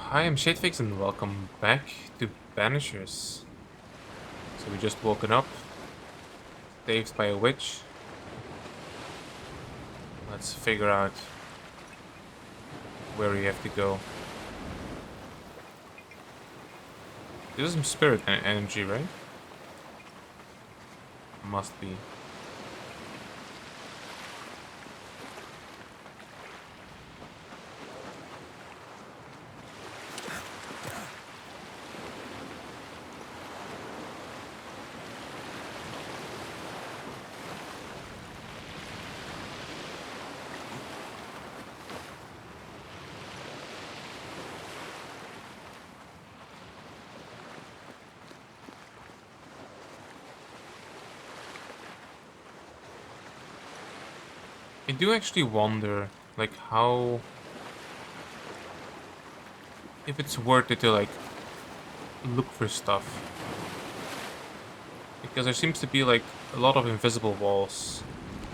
Hi, I'm Shadefix and welcome back to Banishers. So we just woken up, saved by a witch. Let's figure out where we have to go. This is some spirit energy, right? Must be. I do actually wonder, like, how... if it's worth it to, like, look for stuff. Because there seems to be, like, a lot of invisible walls.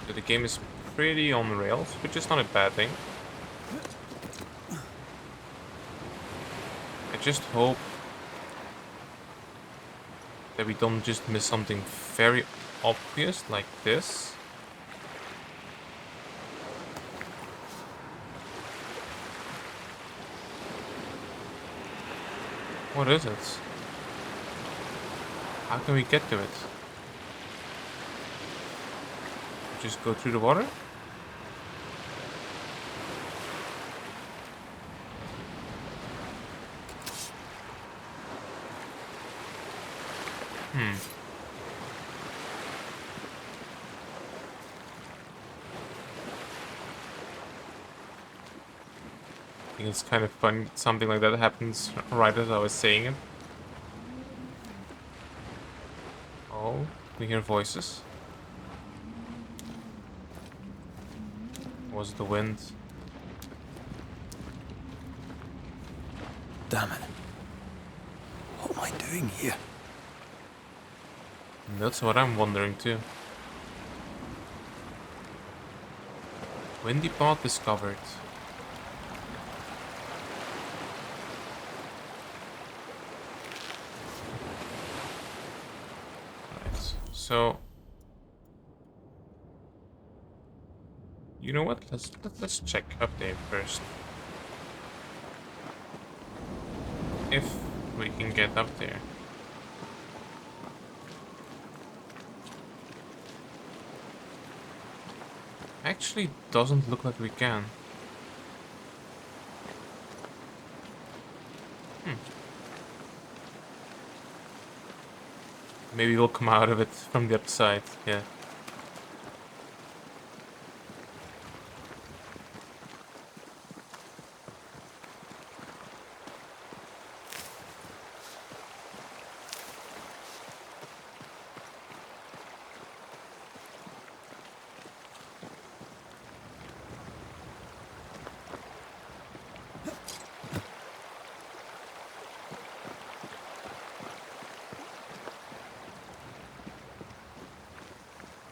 So the game is pretty on the rails, which is not a bad thing. I just hope that we don't just miss something very obvious like this. What is it? How can we get to it? Just go through the water? Hmm. I think it's kind of fun. Something like that happens right as I was saying it. Oh, we hear voices. Was the wind? Damn it. What am I doing here? That's what I'm wondering too. Windy path discovered. Right. So, you know what? Let's check up there first. If we can get up there. Actually, doesn't look like we can. Hmm. Maybe we'll come out of it from the other side. Yeah.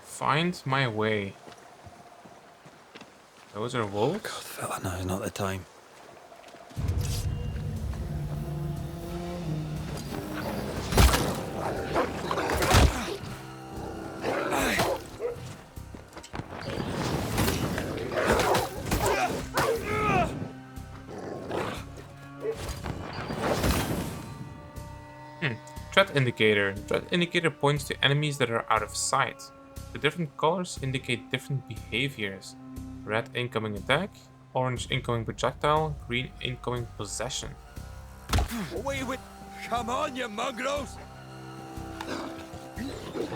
Find my way. Those are God, wolves? fella, now's not the time. Hmm. Threat indicator. Threat indicator points to enemies that are out of sight. The different colors indicate different behaviors. Red incoming attack, orange incoming projectile, green incoming possession. Away with... Come on, you mongrels! What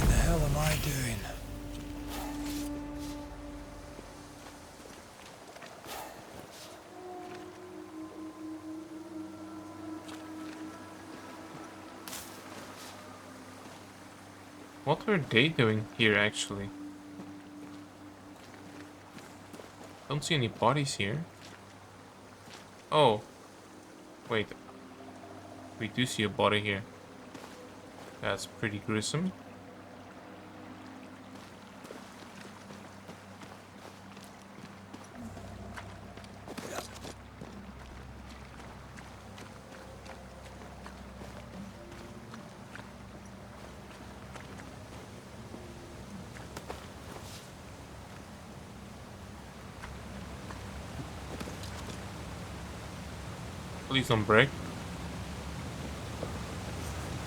the hell am I doing? What are they doing here actually? Don't see any bodies here. Oh, wait. We do see a body here. That's pretty gruesome. Please don't break.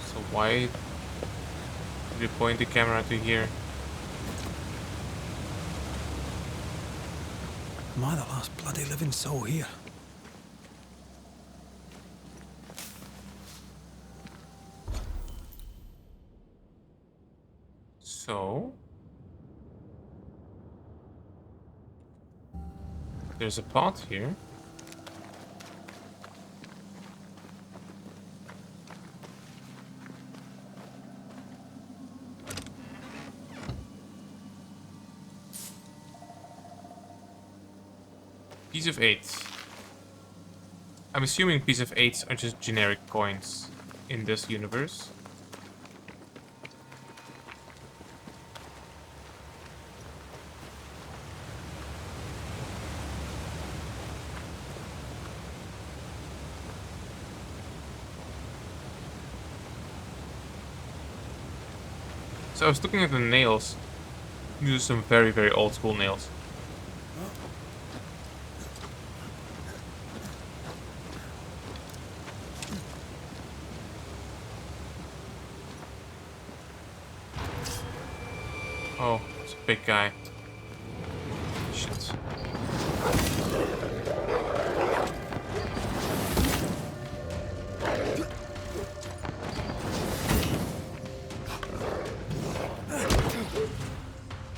So why did you point the camera to here? Am I the last bloody living soul here? So there's a pot here. Piece of 8. I'm assuming piece of 8s are just generic coins in this universe. So I was looking at the nails. These are some very, very old school nails. Oh, it's a big guy. Shit.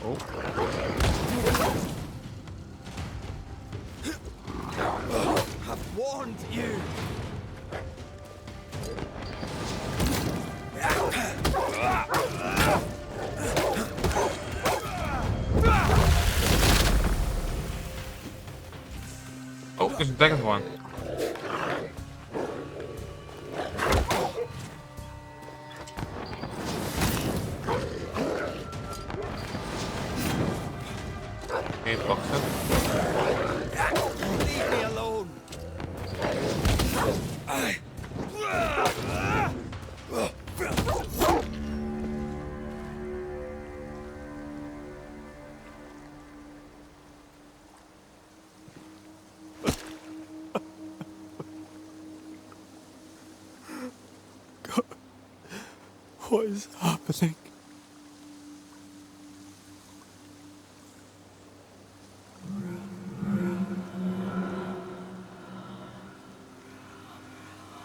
Oh. I've warned you. Oh, there's a second one. Okay, box it. Leave me alone. What is happening?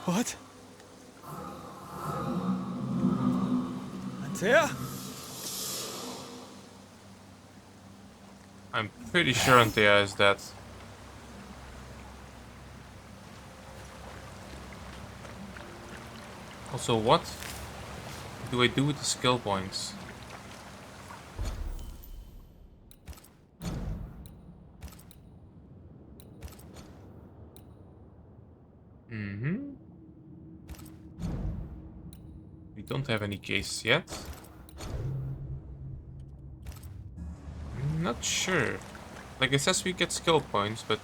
What? Antea? I'm pretty sure Antea is dead. Also, what do I do with the skill points? We don't have any cases yet. I'm not sure. Like, it says we get skill points, but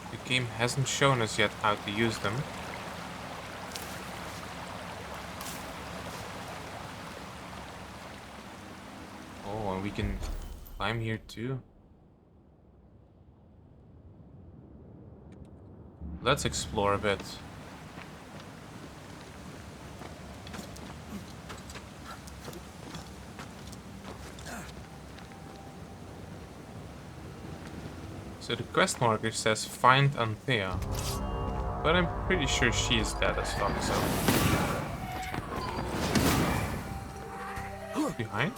the game hasn't shown us yet how to use them. Oh, and we can climb here too. Let's explore a bit. So the quest marker says find Anthea. But I'm pretty sure she is dead as fuck, so. Behind?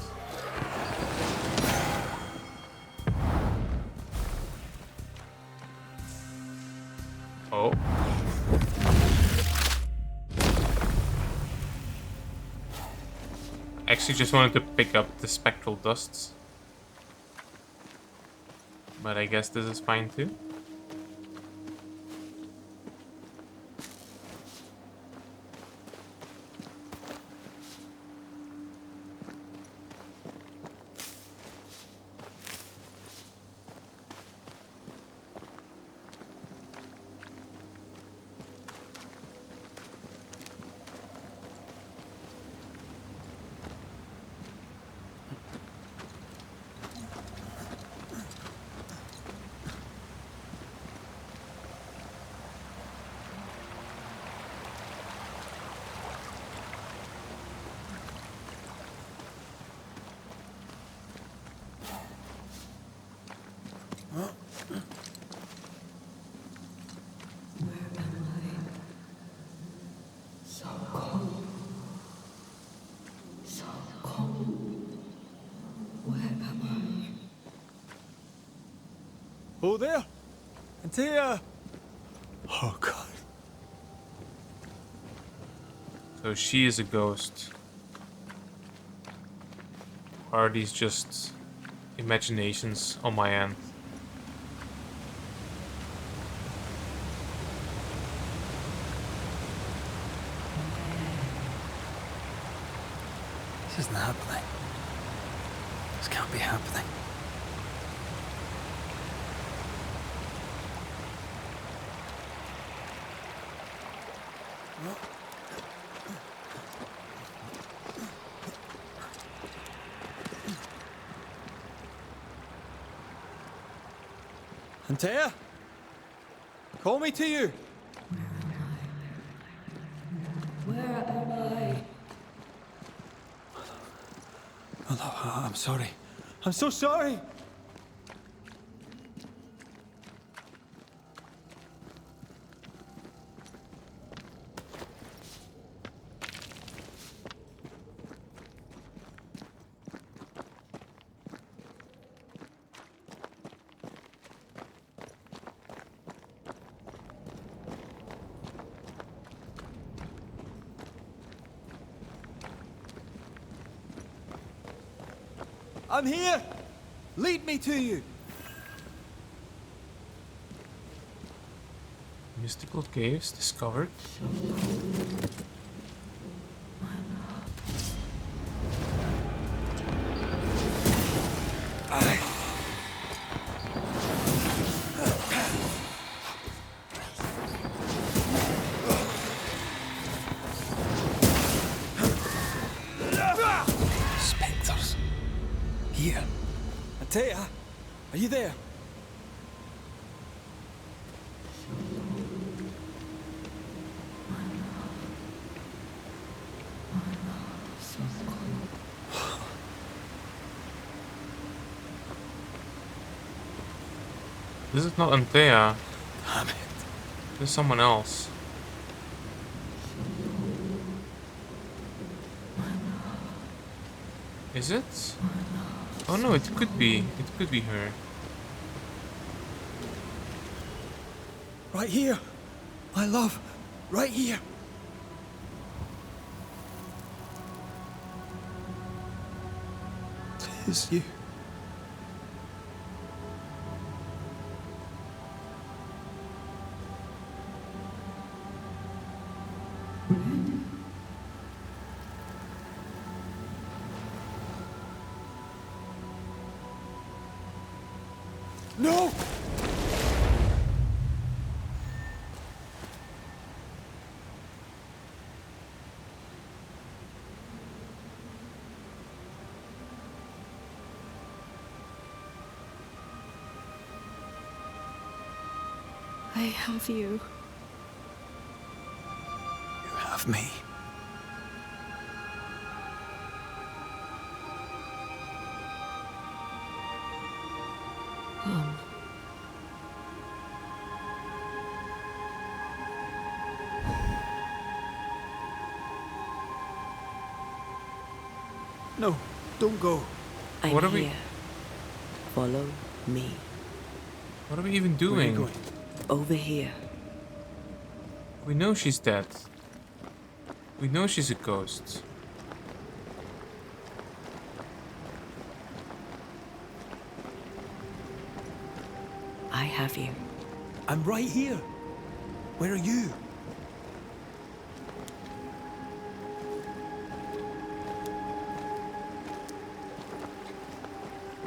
Oh. Actually just wanted to pick up the spectral dusts. But I guess this is fine too. Oh, there. Antea. Oh, God. So she is a ghost. Or are these just imaginations on my end? This isn't happening. This can't be happening. Antea? Call me to you. Where am I? Oh, no, I'm sorry. I'm so sorry. I'm here. Lead me to you. Mystical caves discovered. Spectres. Here. Antea, are you there? This is not Antea. Damn it. This is someone else. Is it? Oh no, it could be. It could be her. Right here. My love. Right here. Tis you. No! I have you. You have me. Come. No, don't go. I'm What are we- here. Follow me. What are we even Where are you doing? going? Over here. We know she's dead. We know she's a ghost. I have you. I'm right here. Where are you?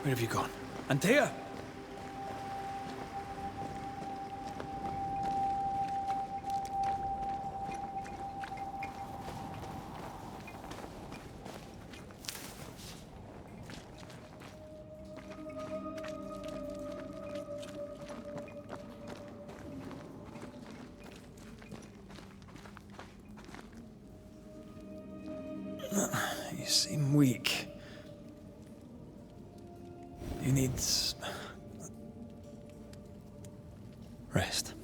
Where have you gone? Antea! You seem weak. You need rest.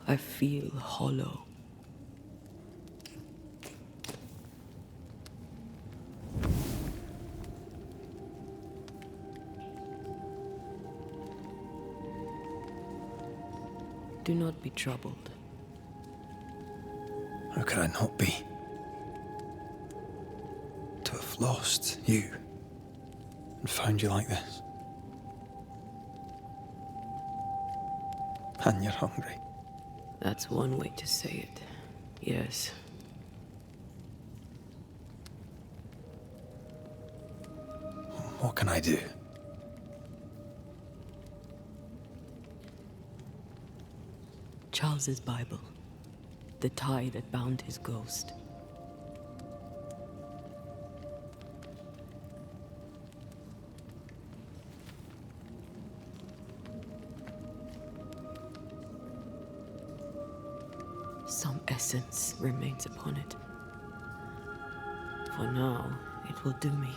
I feel hollow. Do not be troubled. How could I not be? To have lost you and found you like this. And you're hungry. That's one way to say it. Yes. What can I do? Charles's Bible. The tie that bound his ghost. Some essence remains upon it. For now, it will do me.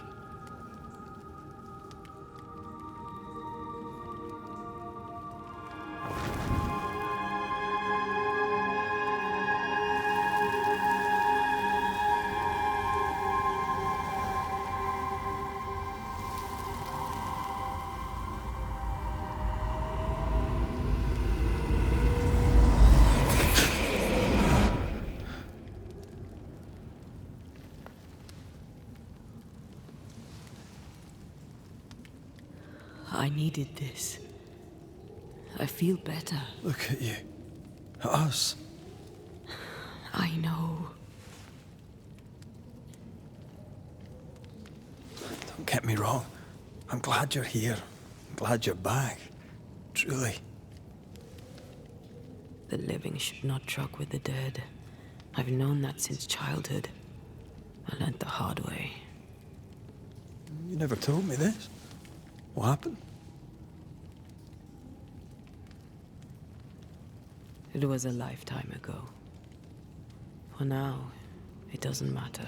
I needed this. I feel better. Look at you. At us. I know. Don't get me wrong. I'm glad you're here. I'm glad you're back. Truly. The living should not truck with the dead. I've known that since childhood. I learned the hard way. You never told me this. What happened? It was a lifetime ago. For now, it doesn't matter.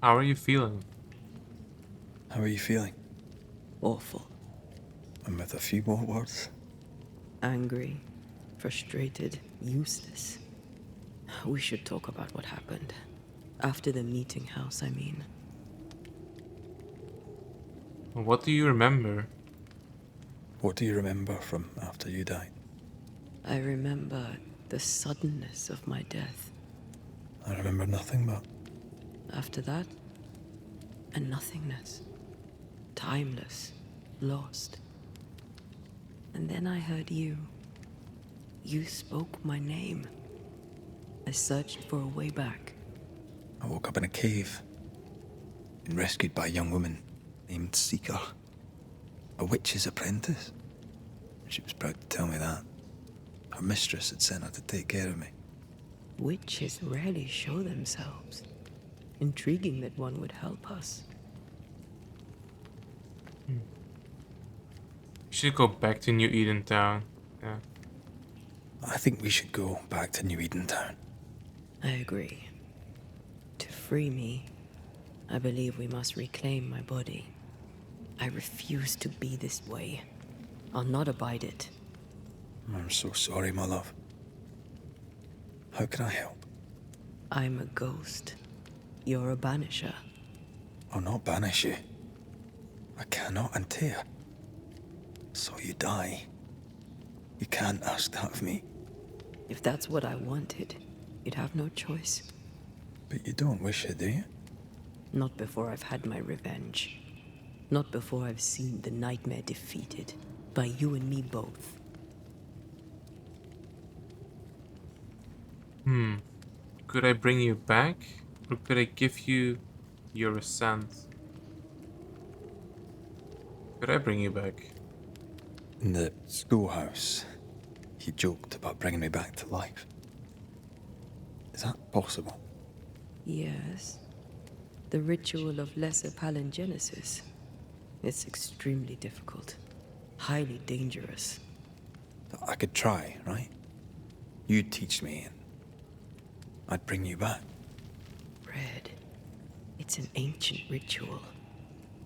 How are you feeling? How are you feeling? Awful. And with a few more words? Angry, frustrated, useless. We should talk about what happened. After the meeting house, I mean. What do you remember? What do you remember from after you died? I remember the suddenness of my death. I remember nothing but... After that, a nothingness. Timeless, lost. And then I heard you. You spoke my name. I searched for a way back. I woke up in a cave. Been rescued by a young woman named Seeker. A witch's apprentice. She was proud to tell me that. Her mistress had sent her to take care of me. Witches rarely show themselves. Intriguing that one would help us. You should go back to New Eden Town. Yeah. I think we should go back to New Eden Town. I agree. To free me, I believe we must reclaim my body. I refuse to be this way. I'll not abide it. I'm so sorry, my love. How can I help? I'm a ghost. You're a banisher. I'll not banish you. I cannot untear. So you die. You can't ask that of me. If that's what I wanted, you'd have no choice. But you don't wish it, do you? Not before I've had my revenge. Not before I've seen the nightmare defeated. By you and me both. Could I bring you back? Or could I give you your assent? Could I bring you back? In the schoolhouse, he joked about bringing me back to life. Is that possible? Yes. The ritual of lesser palingenesis. It's extremely difficult. Highly dangerous. I could try, right? You'd teach me and I'd bring you back. Red. It's an ancient ritual.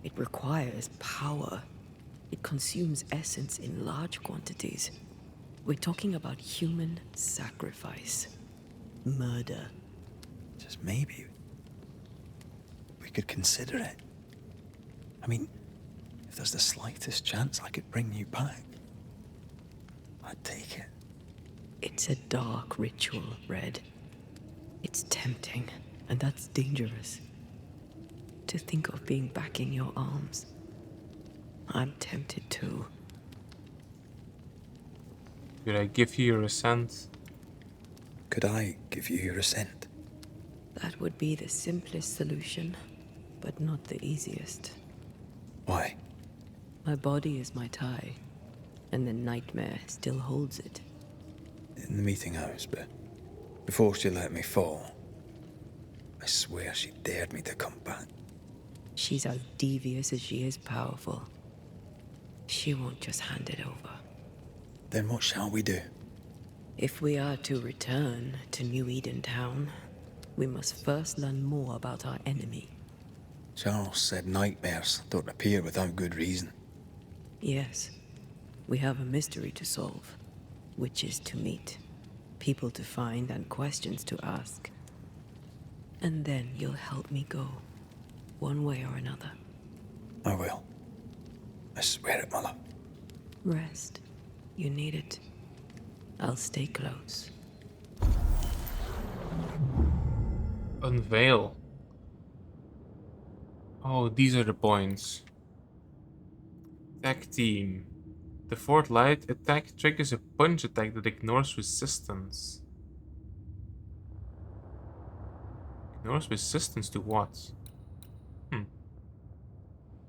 It requires power. It consumes essence in large quantities. We're talking about human sacrifice. Murder. Just maybe we could consider it. I mean, if there's the slightest chance I could bring you back. I'd take it. It's a dark ritual, Red. It's tempting, and that's dangerous. To think of being back in your arms. I'm tempted too. Could I give you your assent? Could I give you your assent? That would be the simplest solution, but not the easiest. Why? My body is my tie, and the nightmare still holds it. In the meeting house, but before she let me fall, I swear she dared me to come back. She's as devious as she is powerful. She won't just hand it over. Then what shall we do? If we are to return to New Eden Town, we must first learn more about our enemy. Charles said nightmares don't appear without good reason. Yes, we have a mystery to solve. Witches to meet, people to find, and questions to ask. And then you'll help me go, one way or another. I will. I swear it, Mother. Rest. You need it. I'll stay close. Unveil. Oh, these are the points. Attack team. The fourth light attack triggers a punch attack that ignores resistance. Ignores resistance to what?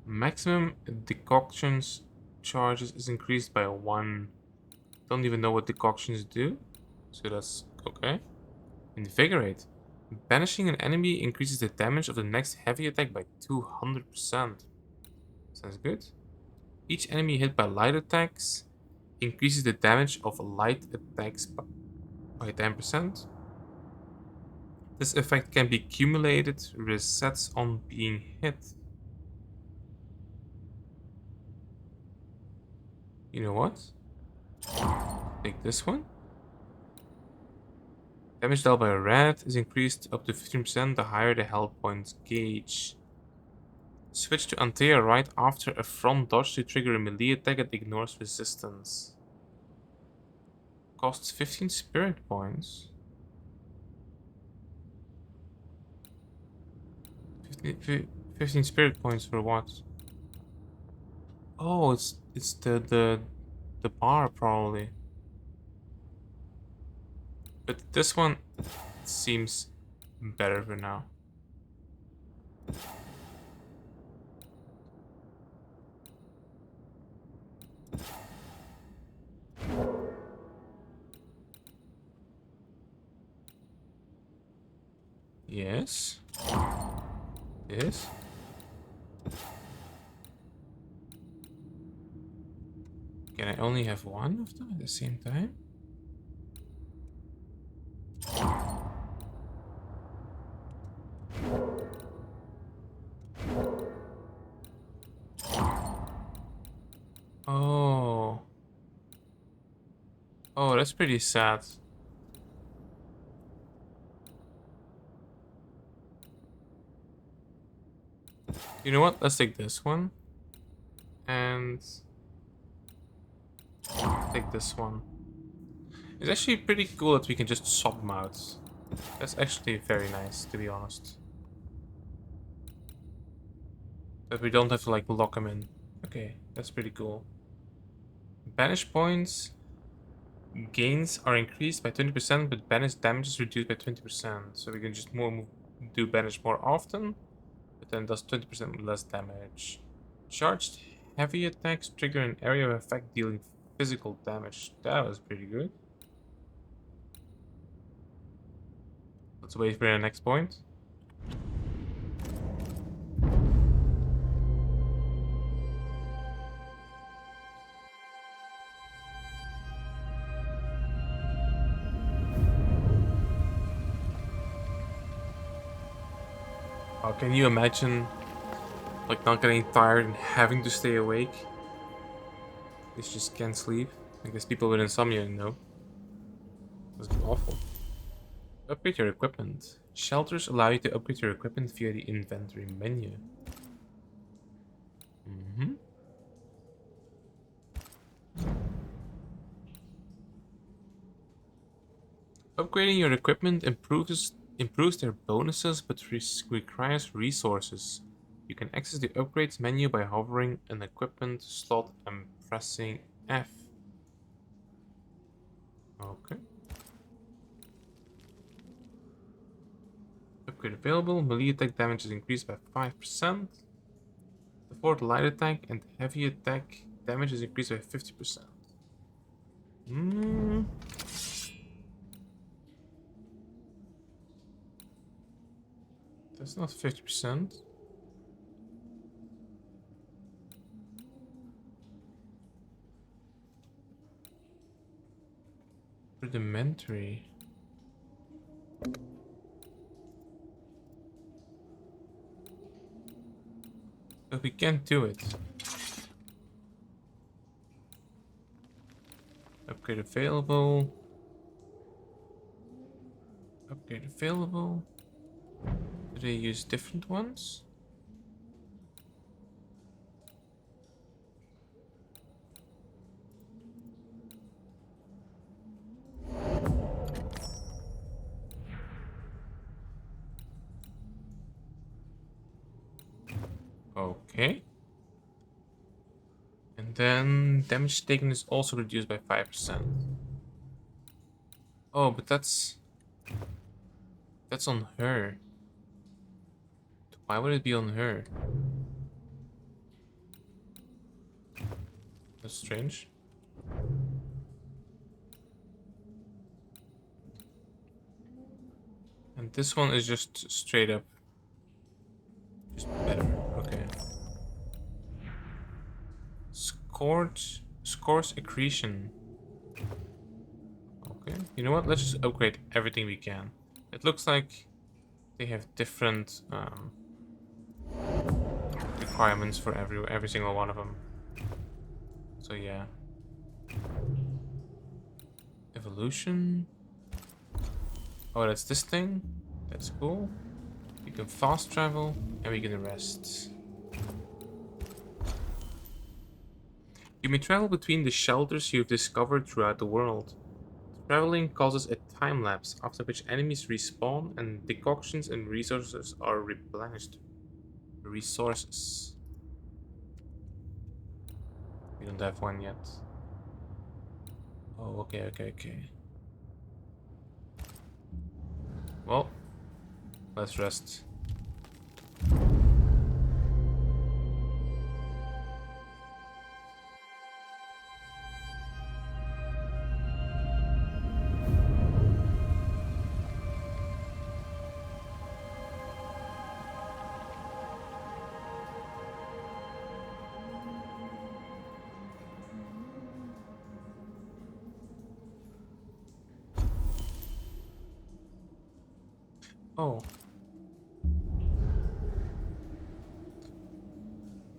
Maximum decoctions charges is increased by 1. Don't even know what decoctions do. So that's okay. Invigorate. Banishing an enemy increases the damage of the next heavy attack by 200%. Sounds good. Each enemy hit by light attacks increases the damage of light attacks by 10%. This effect can be accumulated, resets on being hit. You know what? Take this one. Damage dealt by a rat is increased up to 15% the higher the health points gauge. Switch to Antea right after a front dodge to trigger a melee attack that ignores resistance. Costs 15 spirit points. 15 spirit points for what? Oh, it's the bar probably. But this one seems better for now. Yes. Yes. Can I only have one of them at the same time? Oh. Oh, that's pretty sad. You know what? Let's take this one. And take this one. It's actually pretty cool that we can just swap them out. That's actually very nice, to be honest. That we don't have to like lock them in. Okay, that's pretty cool. Banish points gains are increased by 20%, but banish damage is reduced by 20%. So we can just do banish more often, but then does 20% less damage. Charged heavy attacks trigger an area of effect dealing physical damage. That was pretty good. Let's wait for the next point. Oh, can you imagine like not getting tired and having to stay awake? You just can't sleep. I guess people with insomnia know. That's awful. Upgrade your equipment. Shelters allow you to upgrade your equipment via the inventory menu. Upgrading your equipment improves their bonuses but requires resources. You can access the upgrades menu by hovering an equipment slot and pressing F. Okay. Upgrade available. Melee attack damage is increased by 5%. The forward light attack and heavy attack damage is increased by 50%. Hmm. That's not 50%. Rudimentary. But we can't do it. Upgrade available. Upgrade available. Do they use different ones? Okay. And then damage taken is also reduced by 5%. Oh, but that's on her. Why would it be on her? That's strange. And this one is just straight up. Just better. Okay. Scores accretion. Okay. You know what? Let's just upgrade everything we can. It looks like they have different requirements for every single one of them. So yeah. Evolution. Oh, that's this thing. That's cool. We can fast travel and we can rest. You may travel between the shelters you've discovered throughout the world. Traveling causes a time lapse, after which enemies respawn and decoctions and resources are replenished. Resources. We don't have one yet. Oh, okay. Well, let's rest. Oh.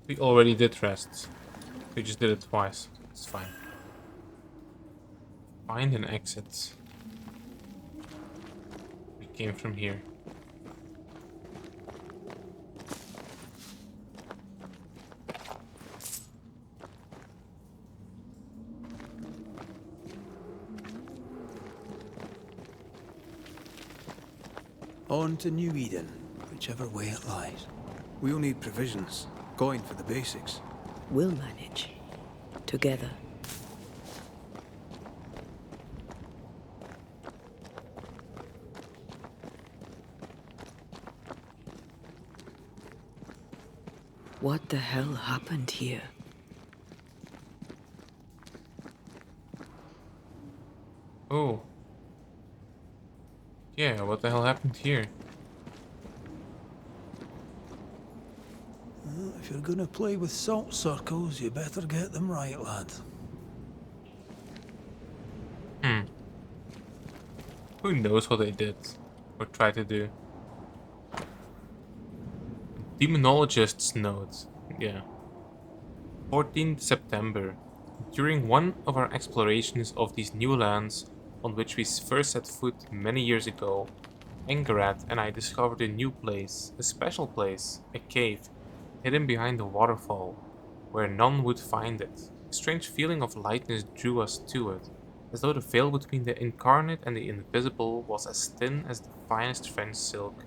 We already did rest. We just did it twice. It's fine. Find an exit. We came from here. On to New Eden, whichever way it lies. We'll need provisions, going for the basics. We'll manage. Together. What the hell happened here? Oh. Yeah, what the hell happened here? Well, if you're gonna play with salt circles, you better get them right, lad. Who knows what they did or tried to do? Demonologist's note. Yeah. 14th September. During one of our explorations of these new lands, on which we first set foot many years ago, Engarat and I discovered a new place, a special place, a cave, hidden behind a waterfall, where none would find it. A strange feeling of lightness drew us to it, as though the veil between the incarnate and the invisible was as thin as the finest French silk.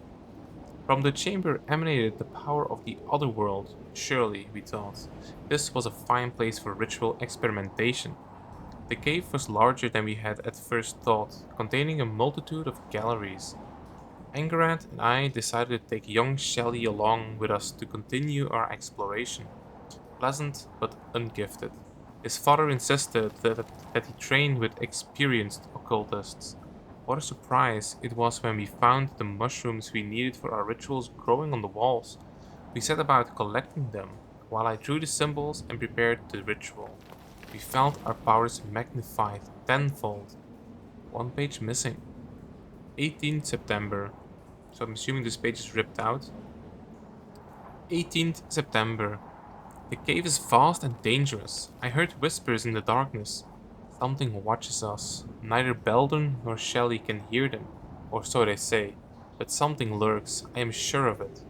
From the chamber emanated the power of the other world. Surely, we thought, this was a fine place for ritual experimentation. The cave was larger than we had at first thought, containing a multitude of galleries. Angerant and I decided to take young Shelley along with us to continue our exploration. Pleasant but ungifted. His father insisted that he trained with experienced occultists. What a surprise it was when we found the mushrooms we needed for our rituals growing on the walls. We set about collecting them, while I drew the symbols and prepared the ritual. We felt our powers magnified tenfold. One page missing. 18th September. So I'm assuming this page is ripped out. 18th September. The cave is vast and dangerous. I heard whispers in the darkness. Something watches us. Neither Belden nor Shelley can hear them, or so they say. But something lurks, I am sure of it.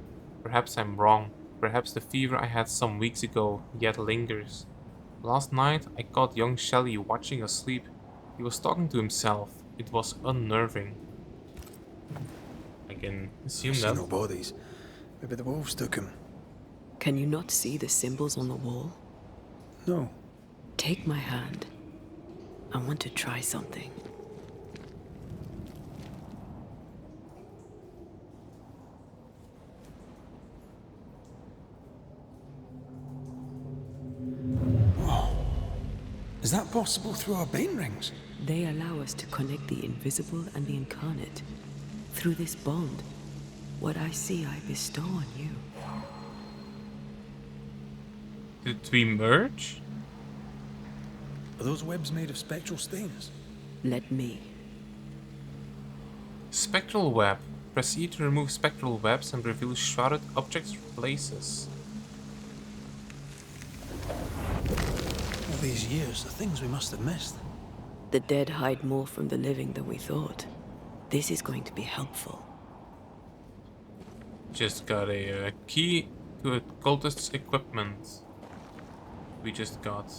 Perhaps I'm wrong. Perhaps the fever I had some weeks ago yet lingers. Last night I caught young Shelley watching us sleep. He was talking to himself. It was unnerving. I can I assume see that. no bodies. Maybe the wolves took him. Can you not see the symbols on the wall? No. Take my hand. I want to try something. Is that possible through our bane rings? They allow us to connect the invisible and the incarnate. Through this bond, what I see I bestow on you. Did we merge? Are those webs made of spectral stains? Let me. Spectral web. Press E to remove spectral webs and reveal shrouded objects or places. All these years, the things we must have missed. The dead hide more from the living than we thought. This is going to be helpful. Just got a key to a cultist's equipment. We just got.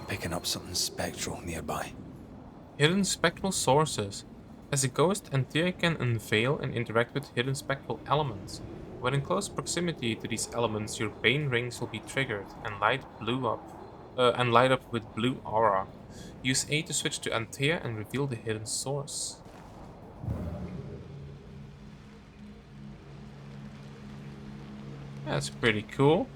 Picking up something spectral nearby. Hidden spectral sources. As a ghost, Anthea can unveil and interact with hidden spectral elements. When in close proximity to these elements, your bane rings will be triggered and light up with blue aura. Use A to switch to Anthea and reveal the hidden source. That's pretty cool.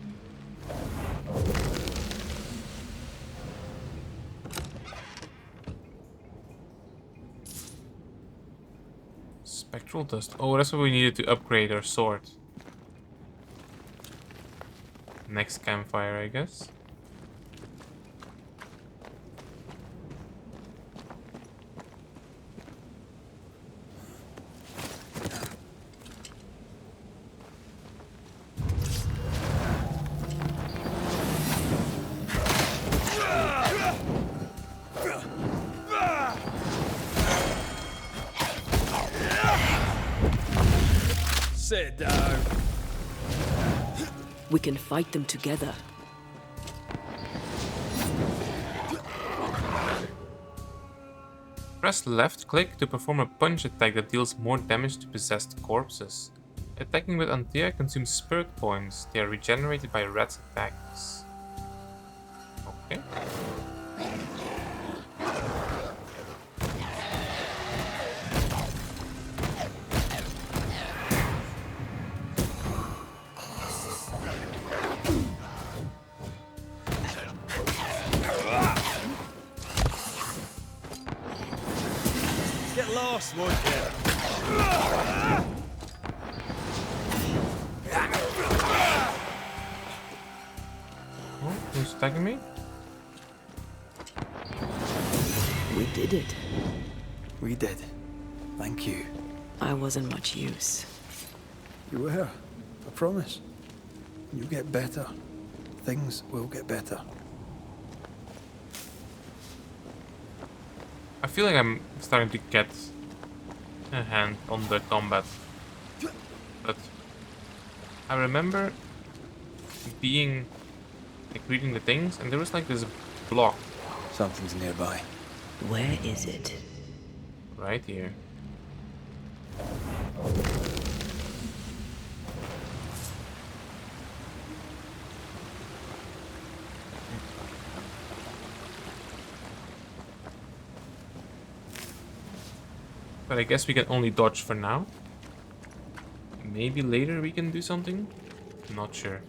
Spectral dust. Oh, that's what we needed to upgrade our sword. Next campfire, I guess. Sit down. We can fight them together. Press left click to perform a punch attack that deals more damage to possessed corpses. Attacking with Anthea consumes spirit points. They are regenerated by red attacks. Okay. Get lost, won't you? Oh, who's attacking me? We did it. We did. Thank you. I wasn't much use. You were. I promise. You get better. Things will get better. I feel like I'm starting to get a hand on the combat. But I remember being like reading the things and there was like this block Something's nearby. Where is it? right here. But I guess we can only dodge for now. Maybe later we can do something? Not sure.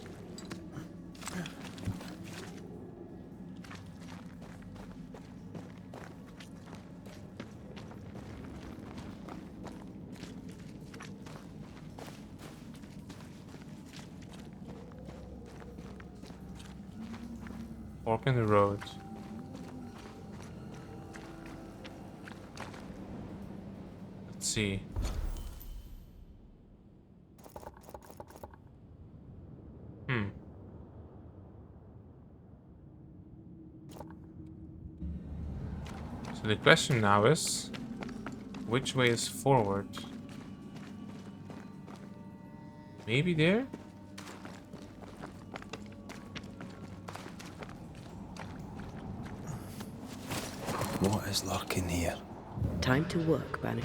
Fork in the road. Let's see. Hmm. So the question now is, which way is forward? Maybe there? What is lurking here? Time to work, Banishers.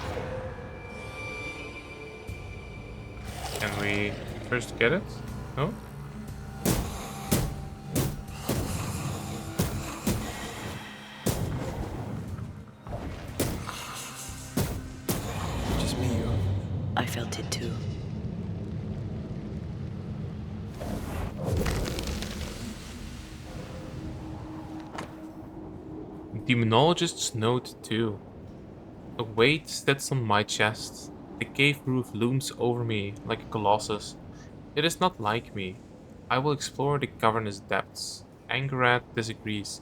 Can we first get it? No? Just me, or I felt it too. Demonologist's note 2. A weight sits on my chest. The cave roof looms over me like a colossus. It is not like me. I will explore the cavernous depths. Angerat disagrees,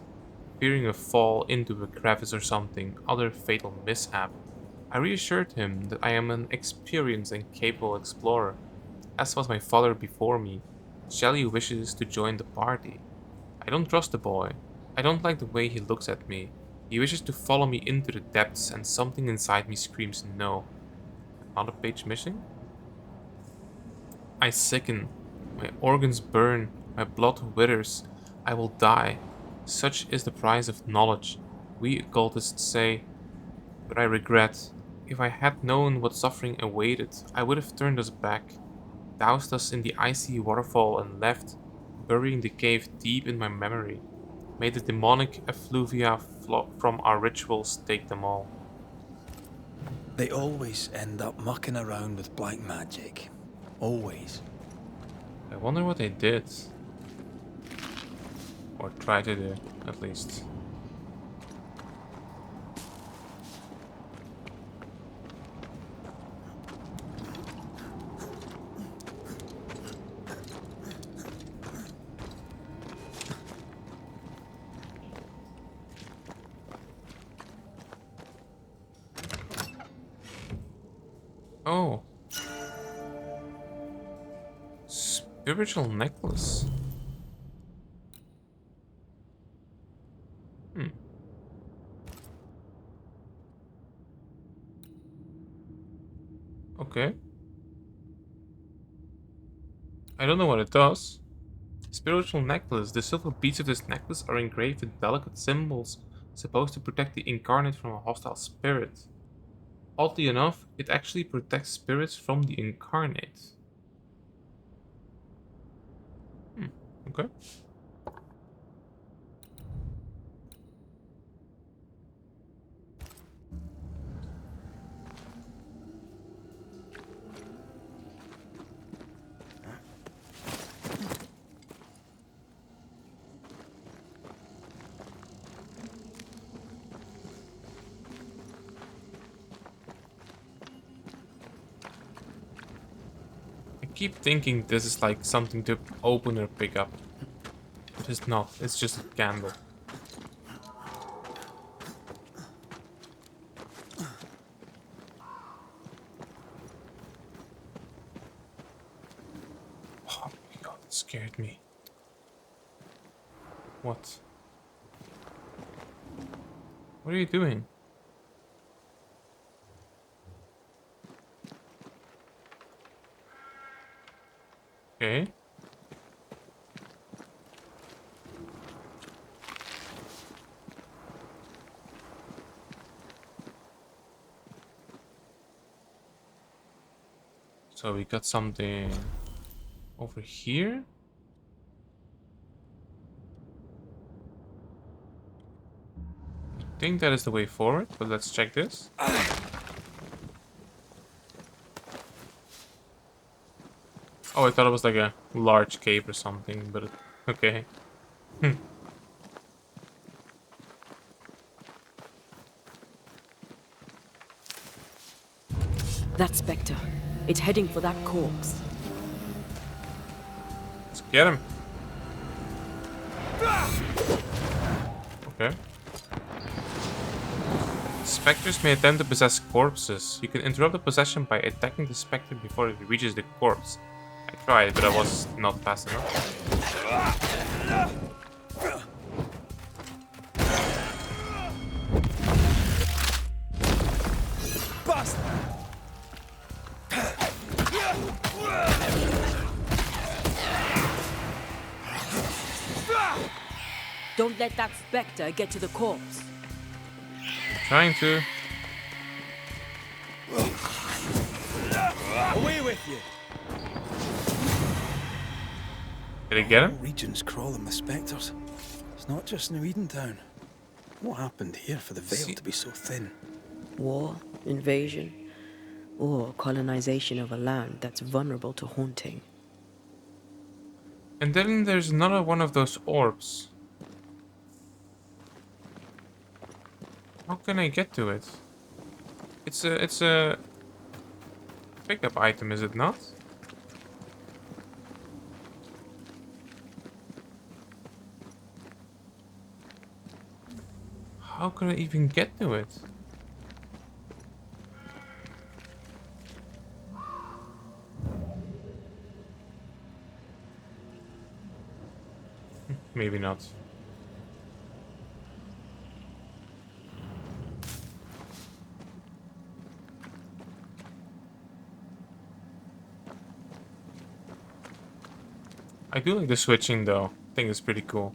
fearing a fall into a crevice or something, other fatal mishap. I reassured him that I am an experienced and capable explorer, as was my father before me. Shelley wishes to join the party. I don't trust the boy. I don't like the way he looks at me. He wishes to follow me into the depths and something inside me screams no. Another page missing? I sicken. My organs burn. My blood withers. I will die. Such is the price of knowledge, we occultists say. But I regret. If I had known what suffering awaited, I would have turned us back, doused us in the icy waterfall and left, burying the cave deep in my memory. May the demonic effluvia from our rituals take them all. they always end up mucking around with black magic. Always. I wonder what they did. Or try to do, at least. Oh. Spiritual necklace. Hmm. Okay. I don't know what it does. Spiritual necklace. The silver beads of this necklace are engraved with delicate symbols supposed to protect the incarnate from a hostile spirit. Oddly enough, it actually protects spirits from the incarnate. Hmm. Okay. I keep thinking this is like something to open or pick up. But it's not. It's just a candle. Oh my god, it scared me. What? What are you doing? Okay. So we got something over here. I think that is the way forward, but let's check this. Oh, I thought it was like a large cave or something, but okay. That spectre. It's heading for that corpse. Let's get him. Okay. Spectres may attempt to possess corpses. You can interrupt the possession by attacking the spectre before it reaches the corpse. I tried, but I was not fast enough. Bastard! Don't let that spectre get to the corpse. Trying to. Away with you! Did I get him? Whole region's crawling with spectres. It's not just New Edentown. What happened here for the veil to be so thin? War, invasion, or colonization of a land that's vulnerable to haunting. And then there's another one of those orbs. How can I get to it? It's a pickup item, is it not? How can I even get to it? Maybe not. I do like the switching though. I think it's pretty cool.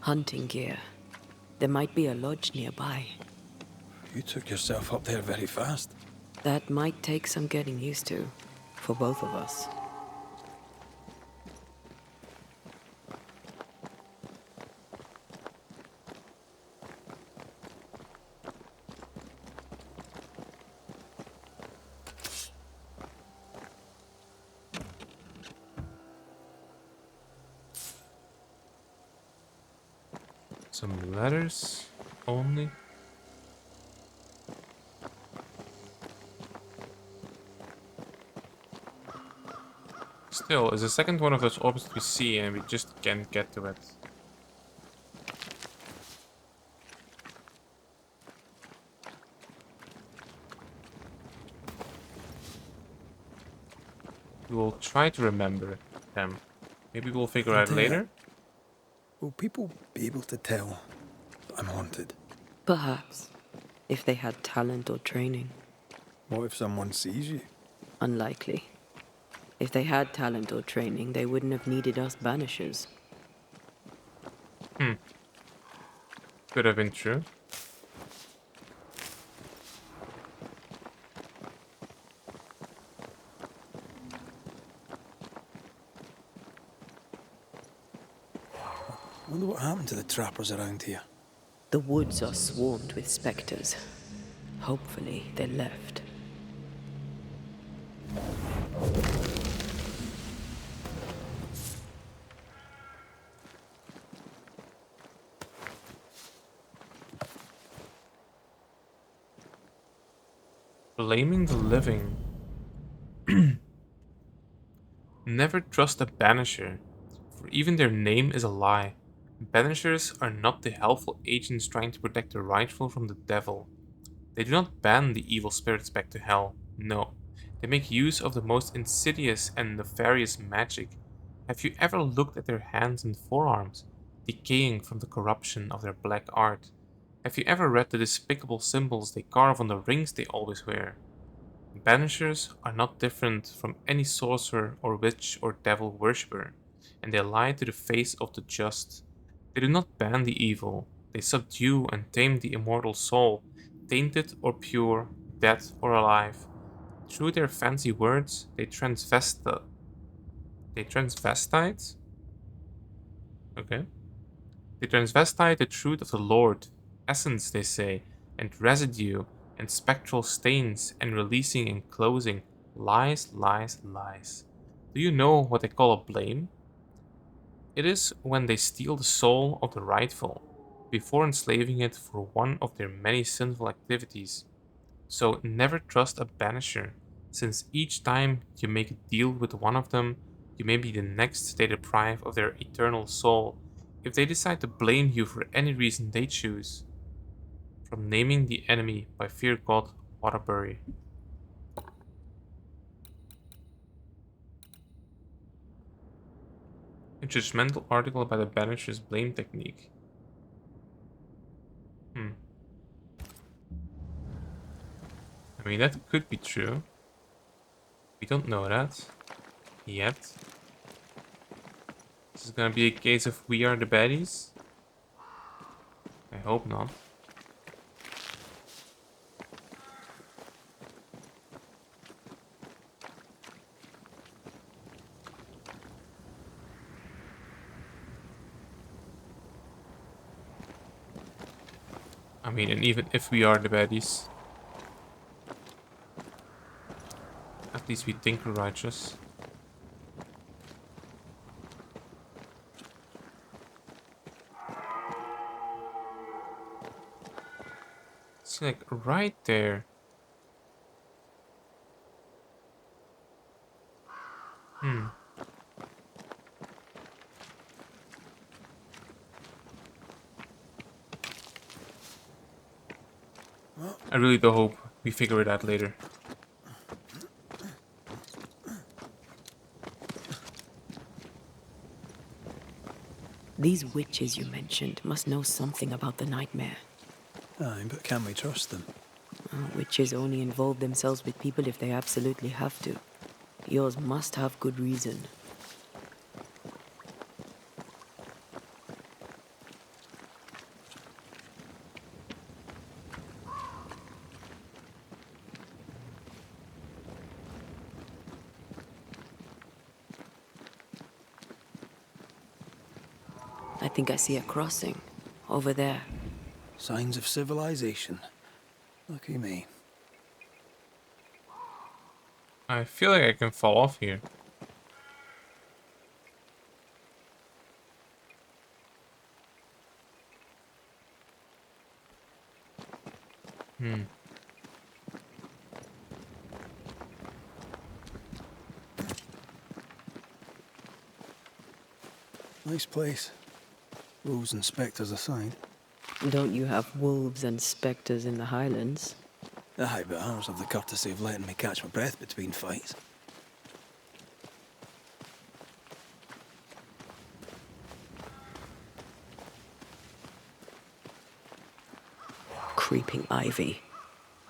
Hunting gear. There might be a lodge nearby. You took yourself up there very fast. That might take some getting used to, for both of us. Some letters only. Still, is the second one of those orbs that we see and we just can't get to it. We will try to remember them. Maybe we'll figure out later. Will people be able to tell that I'm haunted? Perhaps, if they had talent or training. What if someone sees you? Unlikely. If they had talent or training, they wouldn't have needed us Banishers. Could have been true. Wonder what happened to the trappers around here. The woods are swarmed with spectres. Hopefully, they left. Blaming the living. Never trust a banisher, for even their name is a lie. Banishers are not the helpful agents trying to protect the rightful from the devil. They do not ban the evil spirits back to hell, no. They make use of the most insidious and nefarious magic. Have you ever looked at their hands and forearms, decaying from the corruption of their black art? Have you ever read the despicable symbols they carve on the rings they always wear? Banishers are not different from any sorcerer or witch or devil worshipper, and they lie to the face of the just. They do not ban the evil, they subdue and tame the immortal soul, tainted or pure, dead or alive. Through their fancy words, they transvestite? Okay. They transvestite the truth of the Lord, essence, they say, and residue, and spectral stains, and releasing and closing. Lies, lies, lies. Do you know what they call a blame? It is when they steal the soul of the rightful, before enslaving it for one of their many sinful activities. So never trust a banisher, since each time you make a deal with one of them, you may be the next they deprive of their eternal soul, if they decide to blame you for any reason they choose. From Naming the Enemy by Fear God Waterbury. A judgmental article about the banisher's blame technique. Hmm. I mean, that could be true. We don't know that yet. This is gonna be a case of we are the baddies? I hope not. I mean, and even if we are the baddies, at least we think we're righteous. It's like right there. Hmm. I really do hope we figure it out later. These witches you mentioned must know something about the nightmare. Aye, but can we trust them? Witches only involve themselves with people if they absolutely have to. Yours must have good reason. I think I see a crossing. Over there. Signs of civilization. Lucky me. I feel like I can fall off here. Hmm. Nice place. Wolves and spectres aside. Don't you have wolves and spectres in the Highlands? Aye, but ours have the courtesy of letting me catch my breath between fights. Creeping ivy.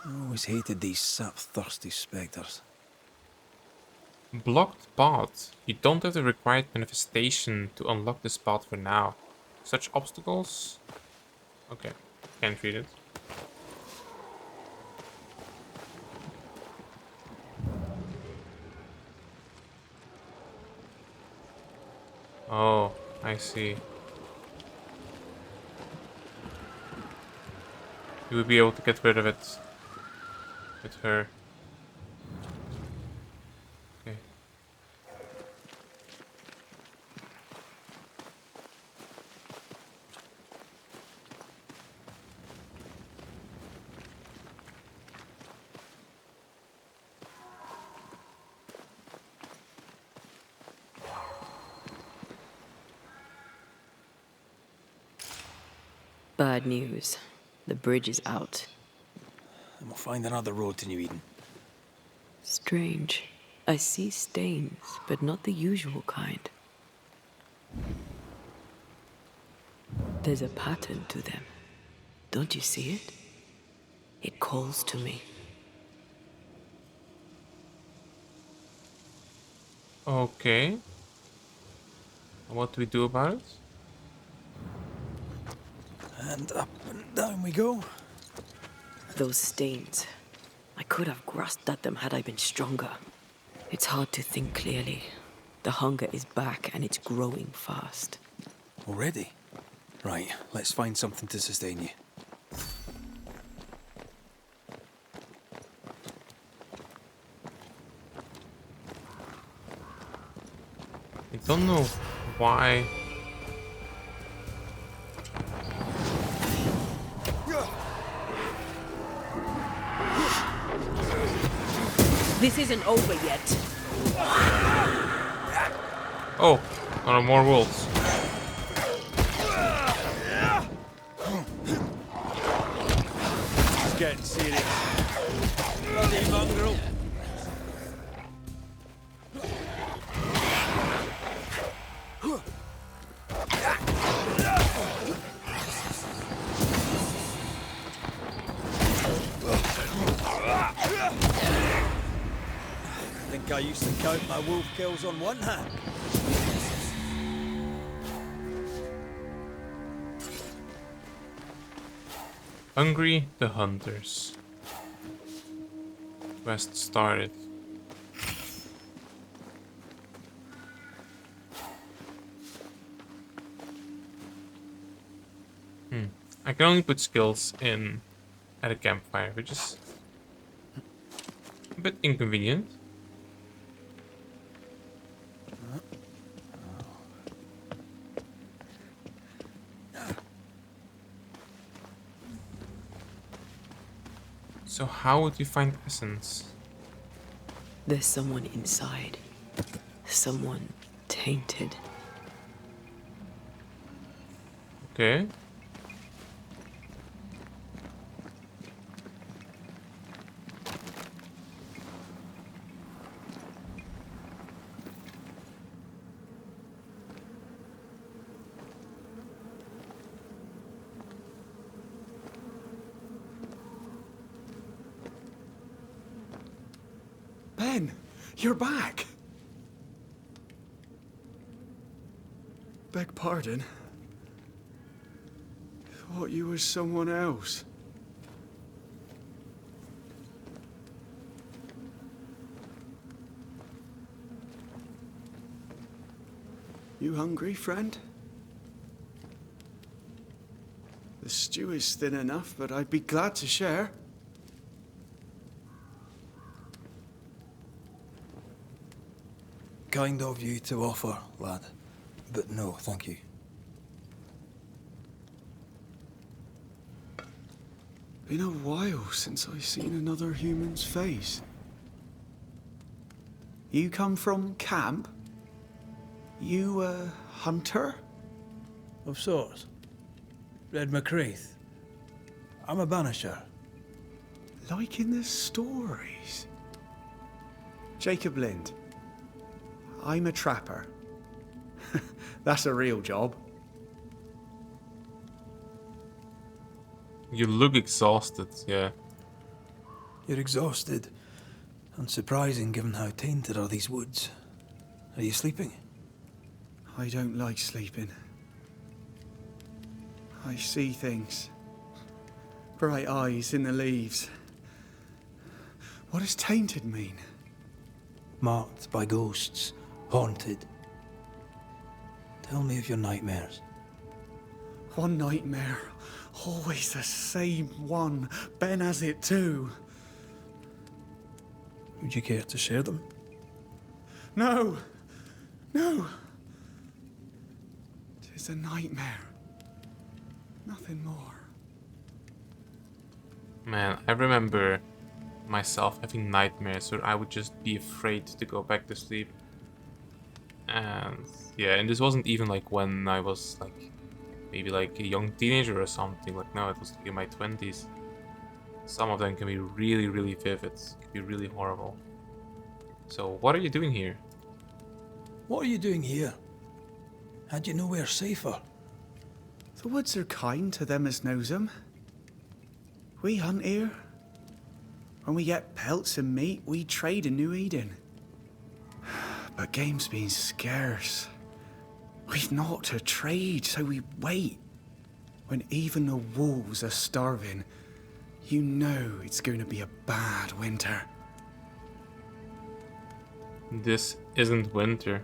I always hated these sap-thirsty spectres. Blocked path. You don't have the required manifestation to unlock this path for now. Such obstacles? Okay, can't read it. Oh, I see. You would be able to get rid of it with her. Okay. Bad news. The bridge is out. And we'll find another road to New Eden. Strange. I see stains, but not the usual kind. There's a pattern to them. Don't you see it? It calls to me. Okay. What do we do about it? And up and down we go. Those stains. I could have grasped at them had I been stronger. It's hard to think clearly. The hunger is back and it's growing fast. Already? Right, let's find something to sustain you. I don't know why. This isn't over yet. Oh, there are more wolves. It's getting serious. Bloody mongrel. I think I used to count my wolf kills on one hand. Hungry the Hunters. Quest started. I can only put skills in at a campfire, which is a bit inconvenient. So how would you find essence? There's someone inside. Someone tainted. Okay. Ben, you're back. Beg pardon. Thought you was someone else. You hungry, friend? The stew is thin enough, but I'd be glad to share. Kind of you to offer, lad. But no, thank you. Been a while since I've seen another human's face. You come from camp? You a hunter? Of sorts. Red McCreath. I'm a banisher. Like in the stories. Jacob Lind. I'm a trapper. That's a real job. You look exhausted, yeah. You're exhausted. Unsurprising given how tainted are these woods. Are you sleeping? I don't like sleeping. I see things. Bright eyes in the leaves. What does tainted mean? Marked by ghosts. Haunted. Tell me of your nightmares. One nightmare. Always the same one. Ben has it too. Would you care to share them? No. No. 'Tis a nightmare. Nothing more. Man, I remember myself having nightmares where I would just be afraid to go back to sleep. And yeah, and this wasn't even like when I was like maybe like a young teenager or something. Like no, it was like in my 20s. Some of them can be really, really vivid. Can be really horrible. So what are you doing here? What are you doing here? Had you nowhere safer? The woods are kind to them as knows 'em. We hunt here. When we get pelts and meat, we trade in New Eden. But game's been scarce. We've naught to trade, so we wait. When even the wolves are starving, you know it's going to be a bad winter. This isn't winter.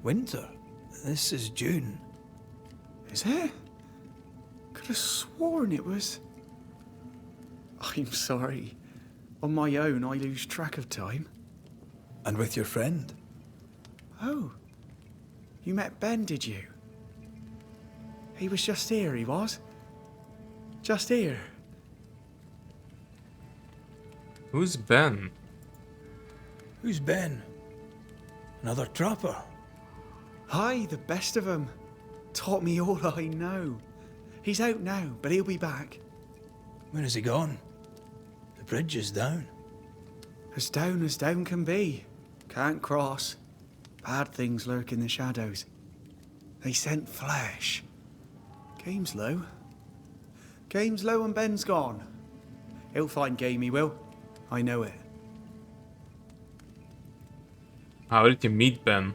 Winter? This is June. Is it? Could have sworn it was. I'm sorry. On my own, I lose track of time. And with your friend? Oh. You met Ben, did you? He was just here, he was. Just here. Who's Ben? Who's Ben? Another trapper? Aye, the best of 'em. Taught me all I know. He's out now, but he'll be back. Where is he gone? The bridge is down. As down can be. Can't cross. Bad things lurk in the shadows. They scent flesh. Game's low. Game's low and Ben's gone. He'll find game, he will. I know it. How did you meet Ben?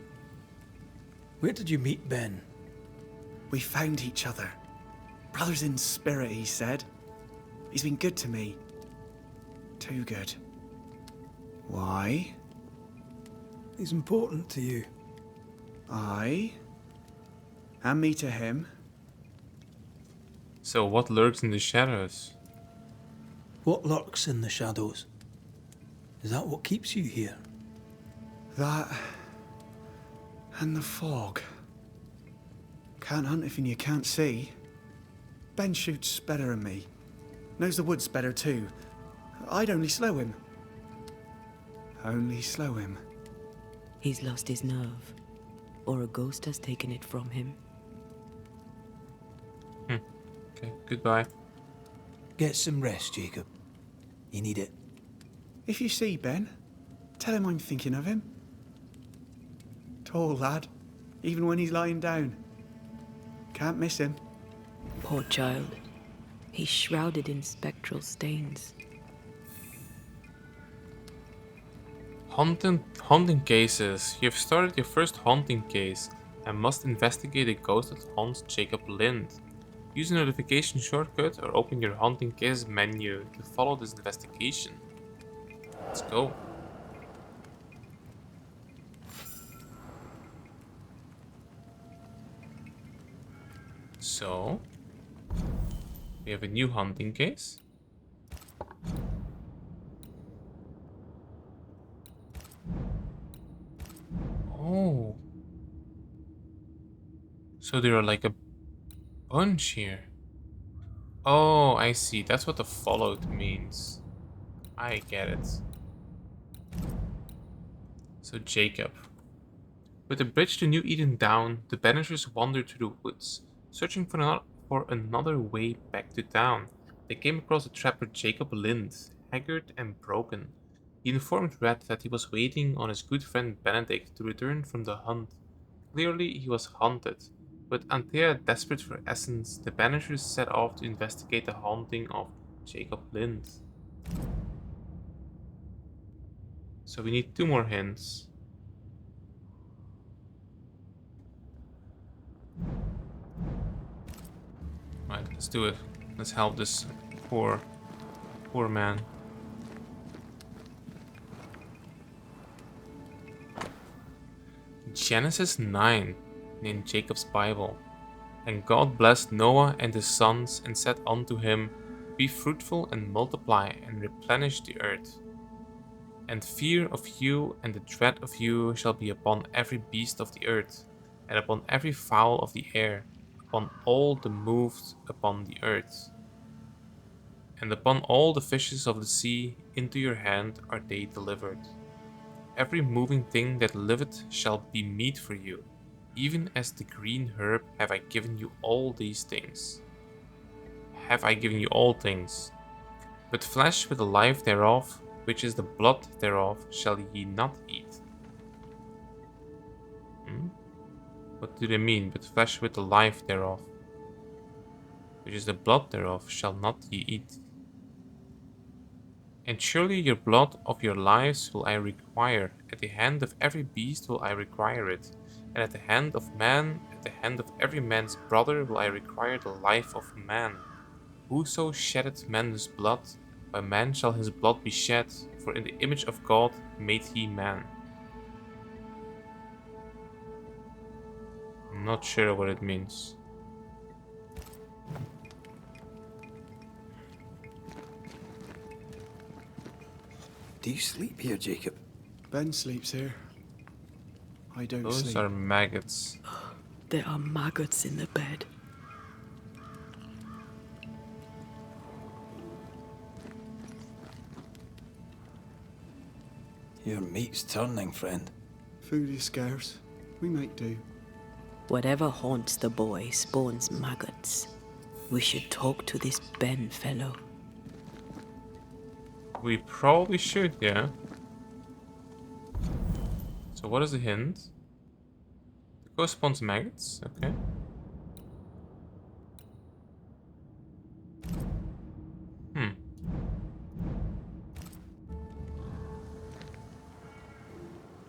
Where did you meet Ben? We found each other. Brothers in spirit, he said. He's been good to me. Too good. Why? He's important to you. I. And me to him. So what lurks in the shadows? What lurks in the shadows? Is that what keeps you here? That. And the fog. Can't hunt if you can't see. Ben shoots better than me. Knows the woods better too. I'd only slow him. Only slow him. He's lost his nerve, or a ghost has taken it from him. Okay, goodbye. Get some rest, Jacob. You need it. If you see Ben, tell him I'm thinking of him. Tall lad, even when he's lying down. Can't miss him. Poor child. He's shrouded in spectral stains. Haunting cases. You've started your first haunting case and must investigate a ghost that haunts Jacob Lind. Use a notification shortcut or open your haunting case menu to follow this investigation. Let's go. So, we have a new hunting case. Oh. So there are like a bunch here. Oh, I see. That's what the followed means. I get it. So Jacob. With the bridge to New Eden down, the Banishers wandered through the woods, searching for another way back to town. They came across the trapper Jacob Lind, haggard and broken. He informed Red that he was waiting on his good friend Benedict to return from the hunt. Clearly he was haunted. With Anthea desperate for essence, the Banishers set off to investigate the haunting of Jacob Lind. So we need 2 more hints. Right, let's do it. Let's help this poor man. Genesis 9, in Jacob's Bible. And God blessed Noah and his sons and said unto him, Be fruitful and multiply and replenish the earth. And fear of you and the dread of you shall be upon every beast of the earth, and upon every fowl of the air, upon all the moved upon the earth. And upon all the fishes of the sea, into your hand are they delivered. Every moving thing that liveth shall be meat for you. Even as the green herb have I given you all these things. Have I given you all things? But flesh with the life thereof, which is the blood thereof, shall ye not eat. What do they mean? But flesh with the life thereof, which is the blood thereof, shall not ye eat. And surely your blood of your lives will I require. At the hand of every beast will I require it. And at the hand of man, at the hand of every man's brother will I require the life of man. Whoso sheddeth man's blood, by man shall his blood be shed, for in the image of God made he man. I'm not sure what it means. Do you sleep here, Jacob? Ben sleeps here. I don't Those sleep. are maggots. There are maggots in the bed. Your meat's turning, friend. Food is scarce. We make do. Whatever haunts the boy spawns maggots. We should talk to this Ben fellow. We probably should, yeah. So what is the hint? The ghost spawns maggots, okay.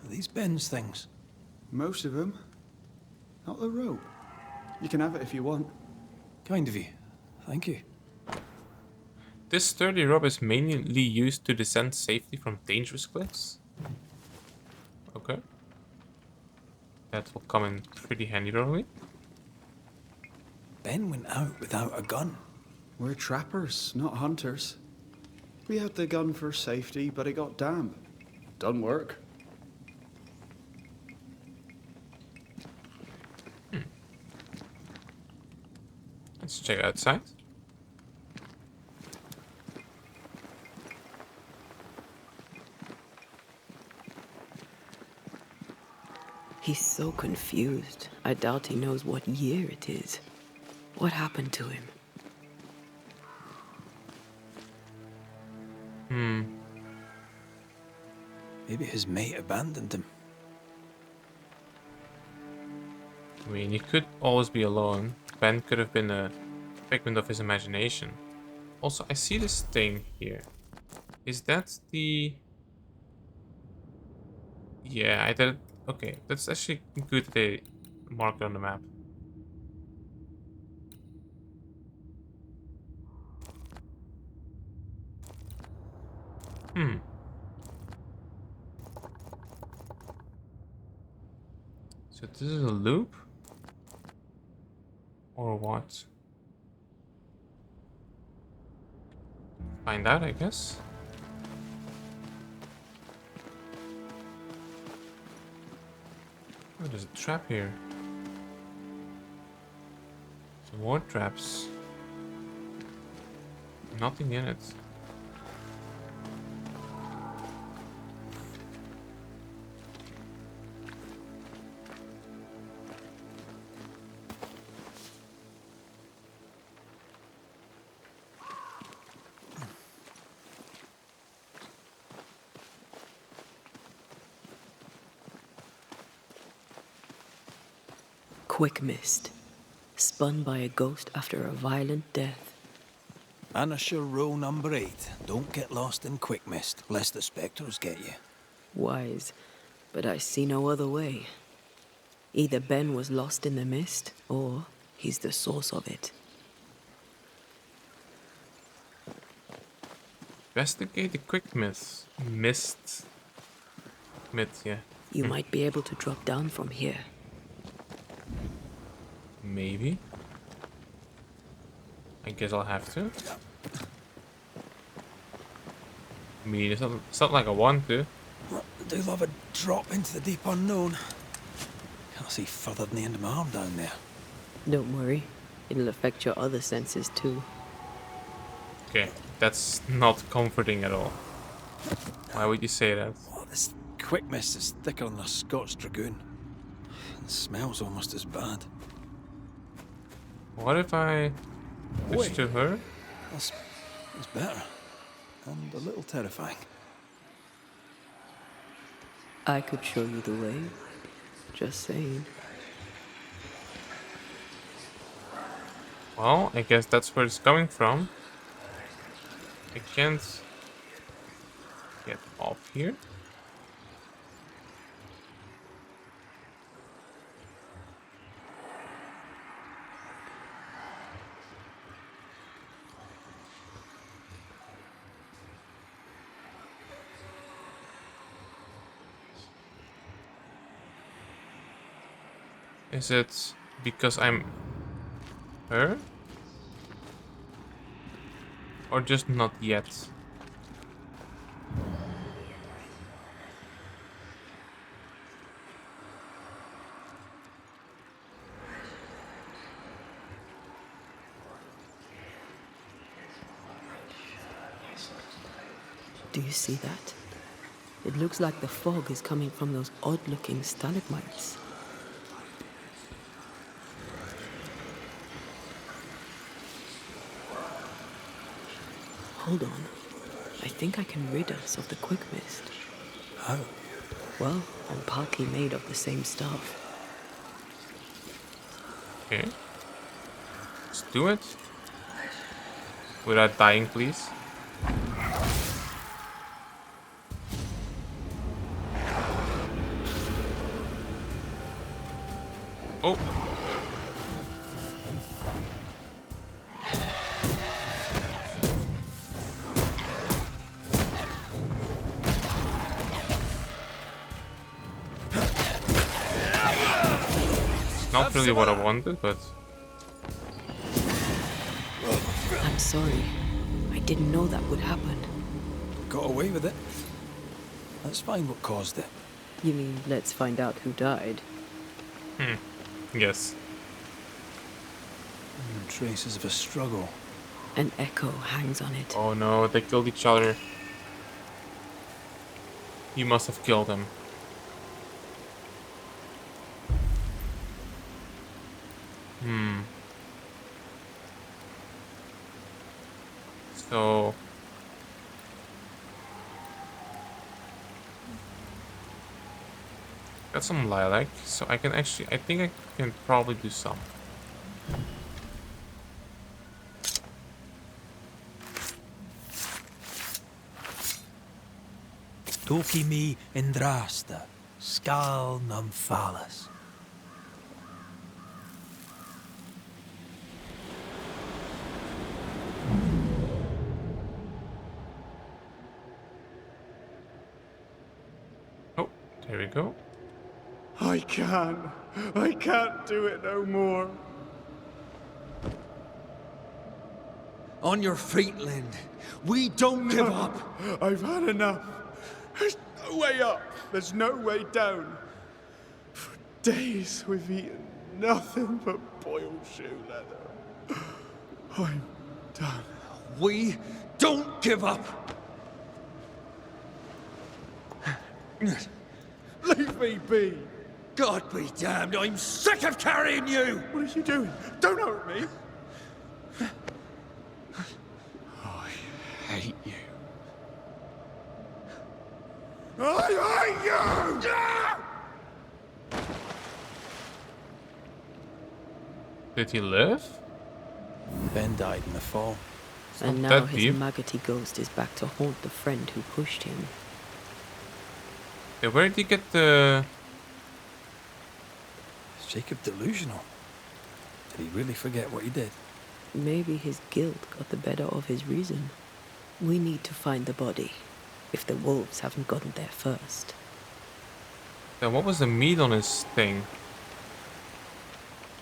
Are these Ben's things? Most of them. Not the rope. You can have it if you want. Kind of you. Thank you. This sturdy rope is mainly used to descend safely from dangerous cliffs. Okay. That will come in pretty handy, probably. Ben went out without a gun. We're trappers, not hunters. We had the gun for safety, but it got damp. Doesn't work. Let's check outside. He's so confused. I doubt he knows what year it is. What happened to him? Maybe his mate abandoned him. I mean, he could always be alone. Ben could have been a figment of his imagination. Also, I see this thing here. Is that the... Yeah, I did. Okay, that's actually good that they marked it on the map. So this is a loop? Or what? Find out, I guess. Oh, there's a trap here. Some more traps. Nothing in it. Quick mist. Spun by a ghost after a violent death. Banisher row number 8. Don't get lost in quick mist, lest the spectres get you. Wise, but I see no other way. Either Ben was lost in the mist, or he's the source of it. Investigate the quick myth. Myth, yeah. You might be able to drop down from here. Maybe. I guess I'll have to. I mean, it's not like I want to. I do love a drop into the deep unknown. Can't see further than the end of my arm down there. Don't worry, it'll affect your other senses too. Okay, that's not comforting at all. Why would you say that? Oh, this quick mist is thicker than a Scots dragoon. It smells almost as bad. What if I switch Wait. to her? That's better. And a little terrifying. I could show you the way. Just saying. Well, I guess that's where it's coming from. I can't get off here. Is it because I'm her? Or just not yet? Do you see that? It looks like the fog is coming from those odd-looking stalagmites. Hold on. I think I can rid us of the quick mist. How? Well, I'm partly made of the same stuff. Okay. Let's do it. Without dying, please. Oh. Not really what I wanted, but I'm sorry. I didn't know that would happen. Got away with it. Let's find what caused it. You mean, let's find out who died? yes. Traces of a struggle. An echo hangs on it. Oh no, they killed each other. You must have killed them. So got some lilac, so I can actually, I think I can probably do some. Toki mi indrasta, skal nymphalis. Oh, there we go. I can't do it no more. On your feet, Lind. We don't give up. I've had enough. There's no way up. There's no way down. For days we've eaten nothing but boiled shoe leather. I'm done. We don't give up. Leave me be. God be damned, I'm sick of carrying you! What are you doing? Don't hurt me. I hate you. I hate you! Did he live? Ben died in the fall. And not now that his deep. maggoty ghost is back to haunt the friend who pushed him. Yeah, where did he get the... Is Jacob delusional? Did he really forget what he did? Maybe his guilt got the better of his reason. We need to find the body, if the wolves haven't gotten there first. Then what was the meat on his thing?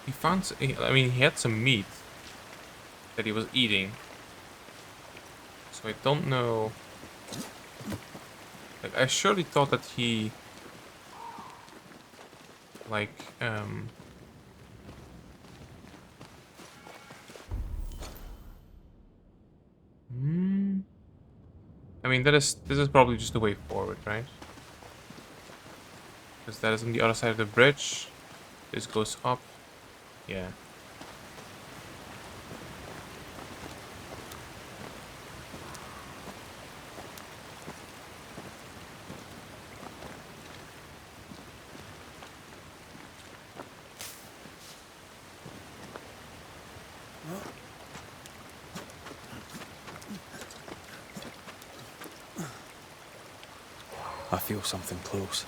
He found... I mean, he had some meat that he was eating. So I don't know... Like, I surely thought that he... Like, I mean, this is probably just the way forward, right? Because that is on the other side of the bridge. This goes up. Yeah. I feel something close.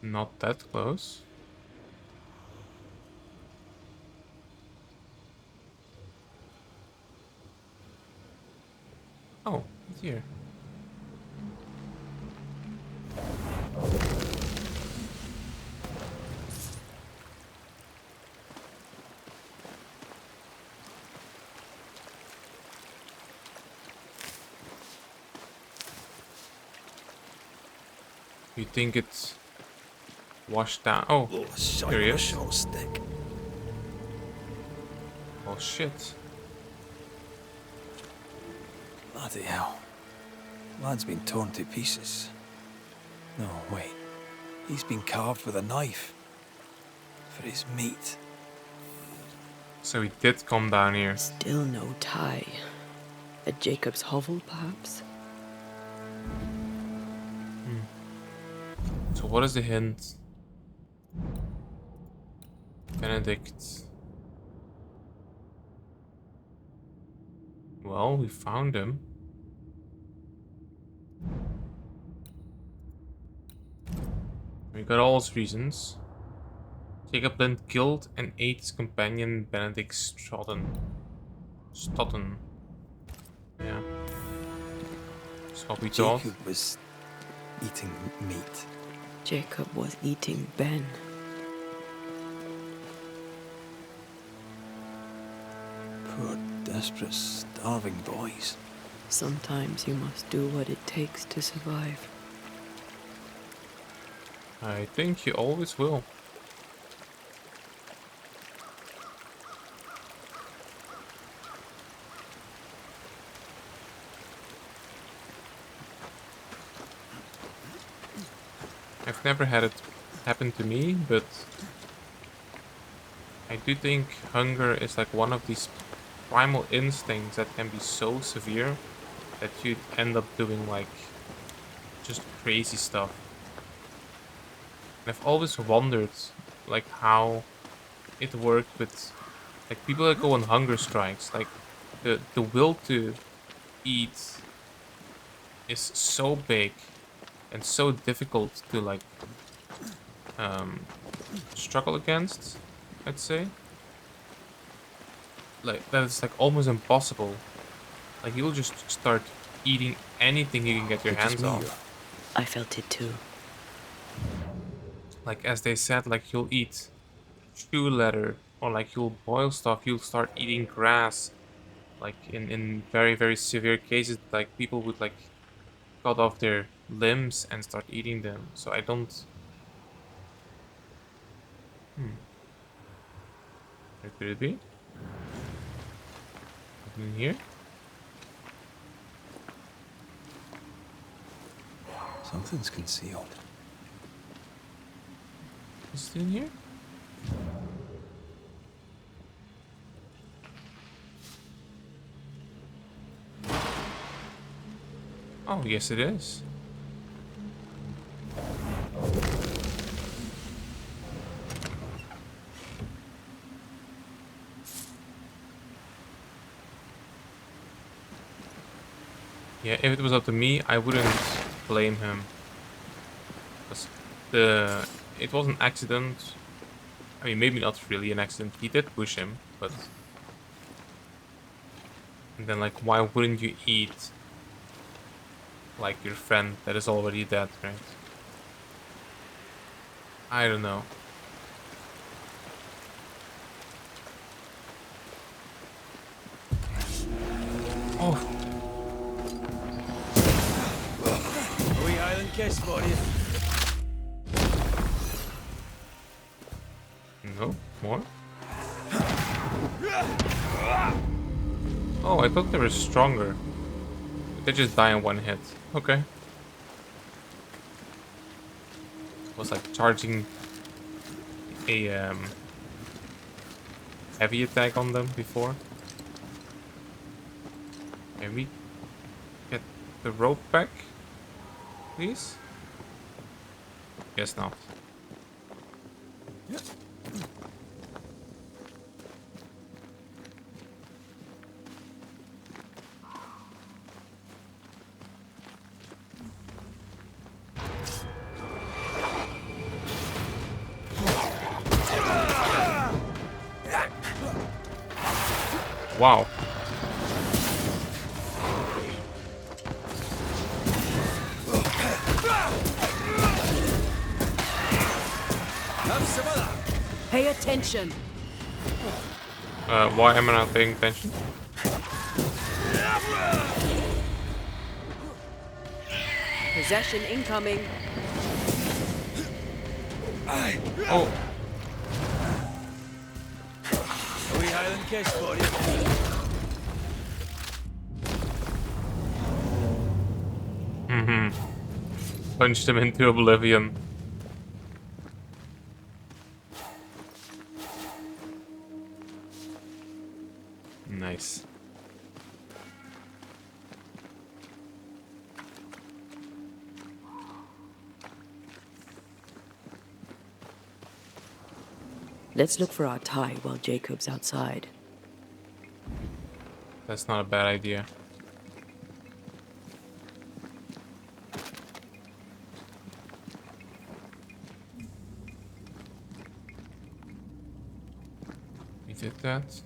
Not that close. Oh, it's here. You think it's washed down? Oh, here he is. Short stick. Oh shit. Bloody hell. Lad's been torn to pieces. No, wait. He's been carved with a knife. For his meat. So he did come down here. Still no tie. At Jacob's hovel, perhaps? So what is the hint? Benedict. Well, we found him. We got all his reasons. Jacob then killed and ate his companion Benedict Stoughton. Yeah. That's what we thought. Jacob was eating meat. Jacob was eating Ben. Poor, desperate, starving boys. Sometimes you must do what it takes to survive. I think you always will. I've never had it happen to me, but I do think hunger is like one of these primal instincts that can be so severe that you'd end up doing like just crazy stuff. And I've always wondered like how it worked with like people that go on hunger strikes. Like the will to eat is so big and so difficult to like struggle against, I'd say. Like that is like almost impossible. Like you'll just start eating anything you can get your hands on. I felt it too. Like as they said, like you'll eat shoe leather or like you'll boil stuff, you'll start eating grass. Like in very, very severe cases, like people would like cut off their limbs and start eating them. So I don't... Where could it be? Nothing in here? Something's concealed. Is it in here? Oh, yes it is. Yeah, if it was up to me, I wouldn't blame him. Because it was an accident. I mean, maybe not really an accident. He did push him, but... And then, like, why wouldn't you eat, like, your friend that is already dead, right? I don't know. Oh! A wee island kiss for you. No? More? Oh, I thought they were stronger. They just die in one hit. Okay. Was like charging a heavy attack on them before. Can we get the rope back, please? Guess not. Wow. Pay attention. Why am I not paying attention? Possession incoming. Oh, We Highland Kiss for you. punched him into oblivion. Nice. Let's look for our tie while Jacob's outside. That's not a bad idea. We did that.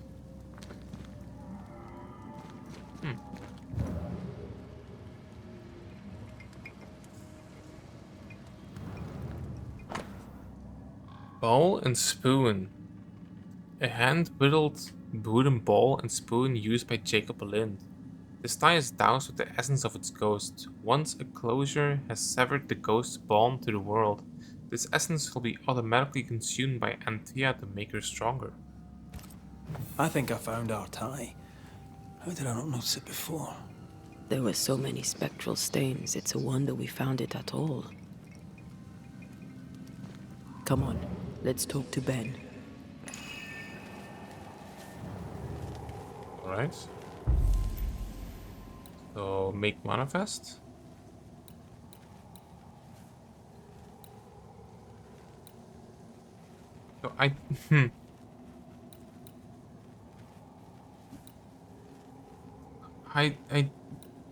Bowl and spoon. A hand-whittled wooden bowl and spoon used by Jacob Lind. This tie is doused with the essence of its ghost. Once a closure has severed the ghost's bond to the world, this essence will be automatically consumed by Anthea to make her stronger. I think I found our tie. How did I not notice it before? There were so many spectral stains, it's a wonder we found it at all. Come on, let's talk to Ben. Alright. So, make manifest. So, I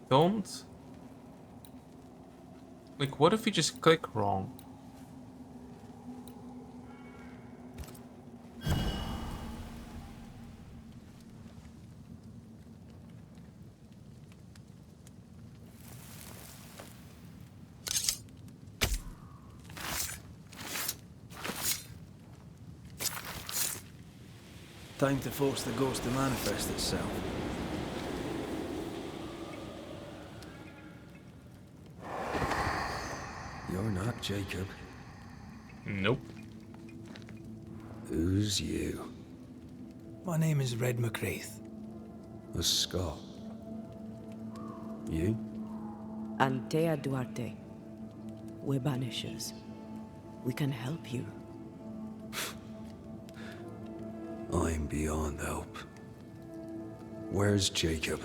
don't... Like, what if we just click wrong? Time to force the ghost to manifest itself. You're not Jacob. Nope. Who's you? My name is Red McCraith. A Scot. You? Antea Duarte. We're Banishers. We can help you. I'm beyond help. Where's Jacob?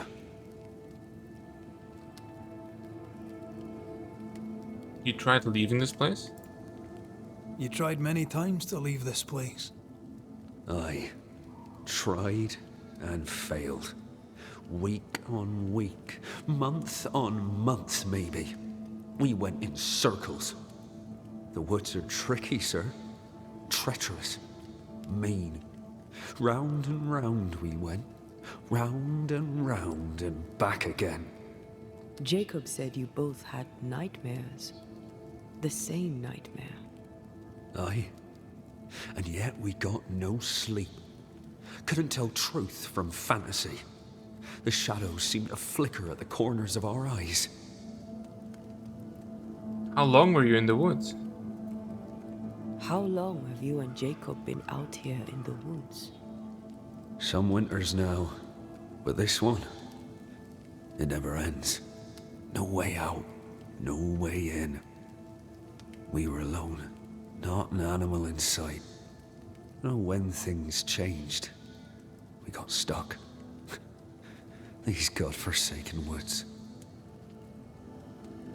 You tried leaving this place? You tried many times to leave this place. I tried and failed. Week on week, month on month, maybe. We went in circles. The woods are tricky, sir. Treacherous. Mean. Round and round we went. Round and back again. Jacob said you both had nightmares. The same nightmare. Aye. And yet we got no sleep. Couldn't tell truth from fantasy. The shadows seemed to flicker at the corners of our eyes. How long were you in the woods? How long have you and Jacob been out here in the woods? Some winters now, but this one, it never ends. No way out, no way in. We were alone, not an animal in sight. I know when things changed. We got stuck. These godforsaken woods.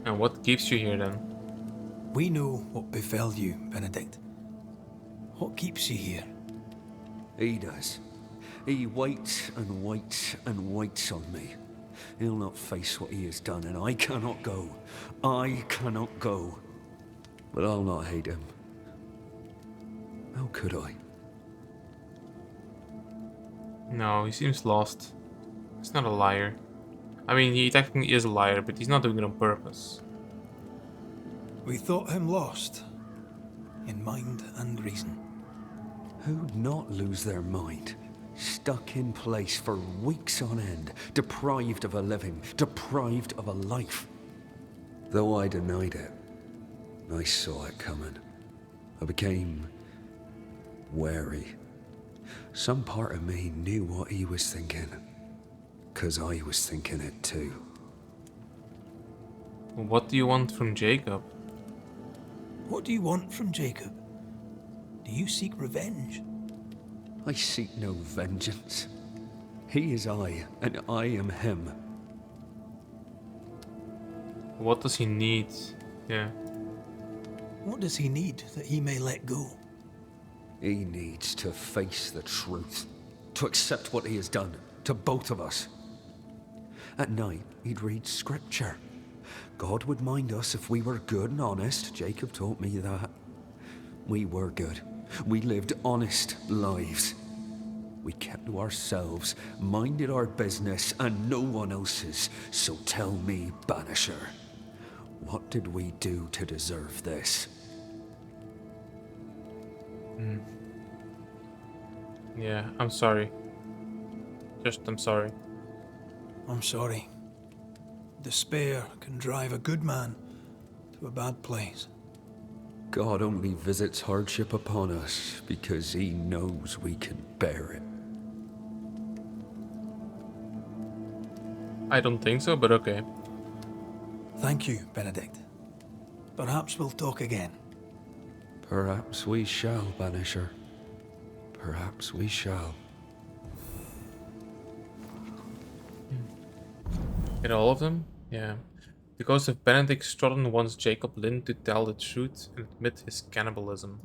And what keeps you here then? We know what befell you, Benedict. What keeps you here? He does. He waits and waits and waits on me. He'll not face what he has done, and I cannot go. I cannot go. But I'll not hate him. How could I? No, he seems lost. He's not a liar. I mean, he technically is a liar, but he's not doing it on purpose. We thought him lost, in mind and reason. Who'd not lose their mind? Stuck in place for weeks on end, deprived of a living, deprived of a life. Though I denied it, I saw it coming. I became wary. Some part of me knew what he was thinking, 'cause I was thinking it too. What do you want from Jacob? What do you want from Jacob? Do you seek revenge? I seek no vengeance. He is I, and I am him. What does he need? Yeah. What does he need that he may let go? He needs to face the truth, to accept what he has done to both of us. At night, he'd read scripture. God would mind us if we were good and honest. Jacob taught me that. We were good. We lived honest lives. We kept to ourselves, minded our business and no one else's. So tell me, Banisher, what did we do to deserve this? Yeah, I'm sorry. I'm sorry. I'm sorry. Despair can drive a good man to a bad place. God only visits hardship upon us because he knows we can bear it. I don't think so, but okay. Thank you, Benedict. Perhaps we'll talk again. Perhaps we shall, Banisher. Perhaps we shall. Get all of them? Yeah. The ghost of Benedict Strodden wants Jacob Lind to tell the truth and admit his cannibalism.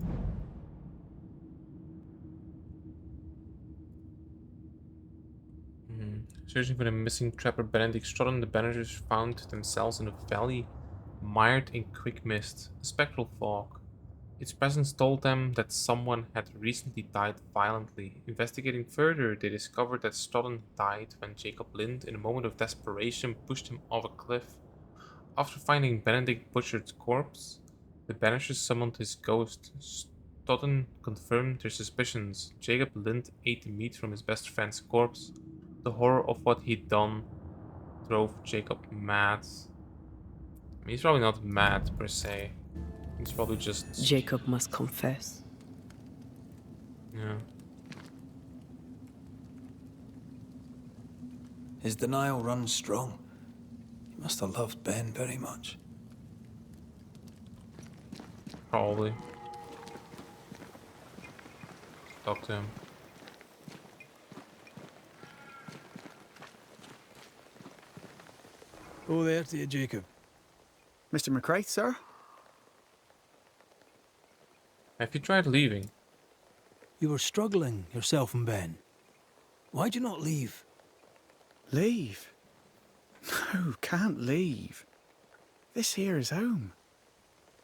Searching for the missing trapper Benedict Strodden, the Banishers found themselves in a valley mired in quick mist, a spectral fog. Its presence told them that someone had recently died violently. Investigating further, they discovered that Stodden died when Jacob Lind, in a moment of desperation, pushed him off a cliff. After finding Benedict Butcher's corpse, the Banishers summoned his ghost. Stodden confirmed their suspicions. Jacob Lind ate the meat from his best friend's corpse. The horror of what he'd done drove Jacob mad. I mean, he's probably not mad per se. He's probably just... Jacob must confess. Yeah. His denial runs strong. He must have loved Ben very much. Probably. Talk to him. Oh, there to you, Jacob. Mr. McCraith, sir? Have you tried leaving? You were struggling, yourself and Ben. Why'd you not leave? Leave? No, can't leave. This here is home.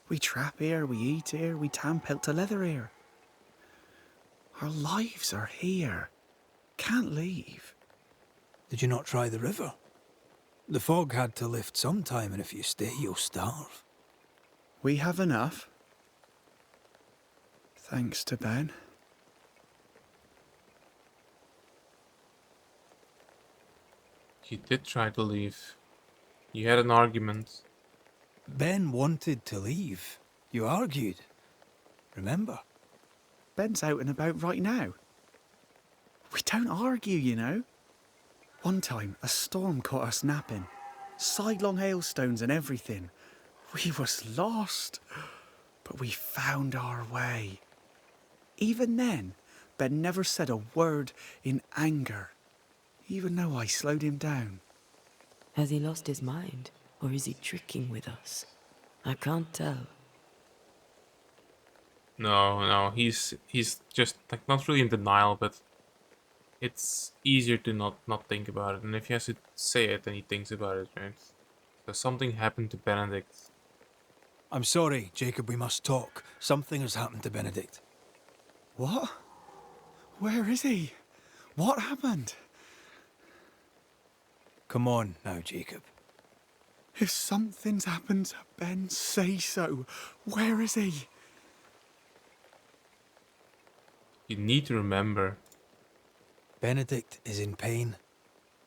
We trap here, we eat here, we tan pelt to leather here. Our lives are here. Can't leave. Did you not try the river? The fog had to lift sometime, and if you stay, you'll starve. We have enough. Thanks to Ben. You did try to leave. You had an argument. Ben wanted to leave. You argued. Remember? Ben's out and about right now. We don't argue, you know. One time, a storm caught us napping. Sidelong hailstones and everything. We was lost. But we found our way. Even then, Ben never said a word in anger, even though I slowed him down. Has he lost his mind, or is he tricking with us? I can't tell. No, he's just like not really in denial, but it's easier to not think about it. And if he has to say it, then he thinks about it, right? So something happened to Benedict. I'm sorry, Jacob, we must talk. Something has happened to Benedict. What? Where is he? What happened? Come on now, Jacob. If something's happened to Ben, say so. Where is he? You need to remember. Benedict is in pain.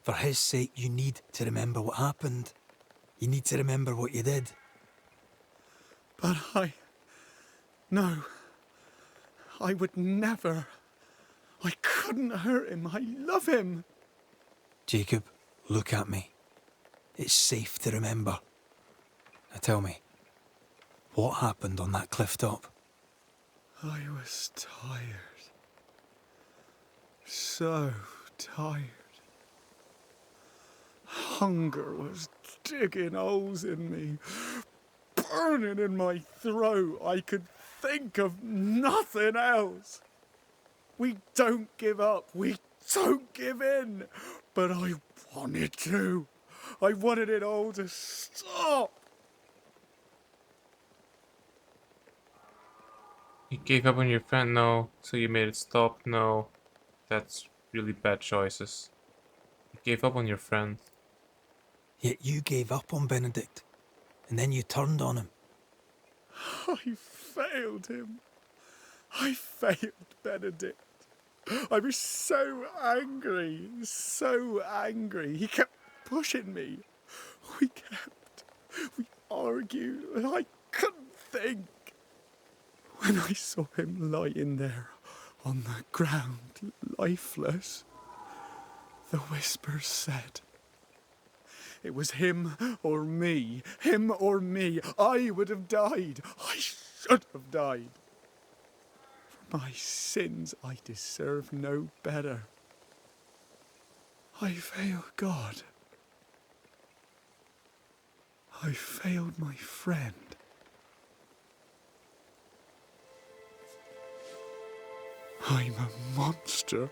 For his sake, you need to remember what happened. You need to remember what you did. But No. I would never. I couldn't hurt him. I love him. Jacob, look at me. It's safe to remember. Now tell me, what happened on that cliff top? I was tired. So tired. Hunger was digging holes in me, burning in my throat. I could think of nothing else. We don't give up. We don't give in. But I wanted to. I wanted it all to stop. You gave up on your friend? No. So you made it stop? No. That's really bad choices. You gave up on your friend. Yet you gave up on Benedict, and then you turned on him. I failed him. I failed Benedict. I was so angry, so angry. He kept pushing me. We argued, and I couldn't think. When I saw him lying there on the ground, lifeless, the whispers said, it was him or me, him or me. I would have died. I should have died. For my sins, I deserve no better. I failed God. I failed my friend. I'm a monster.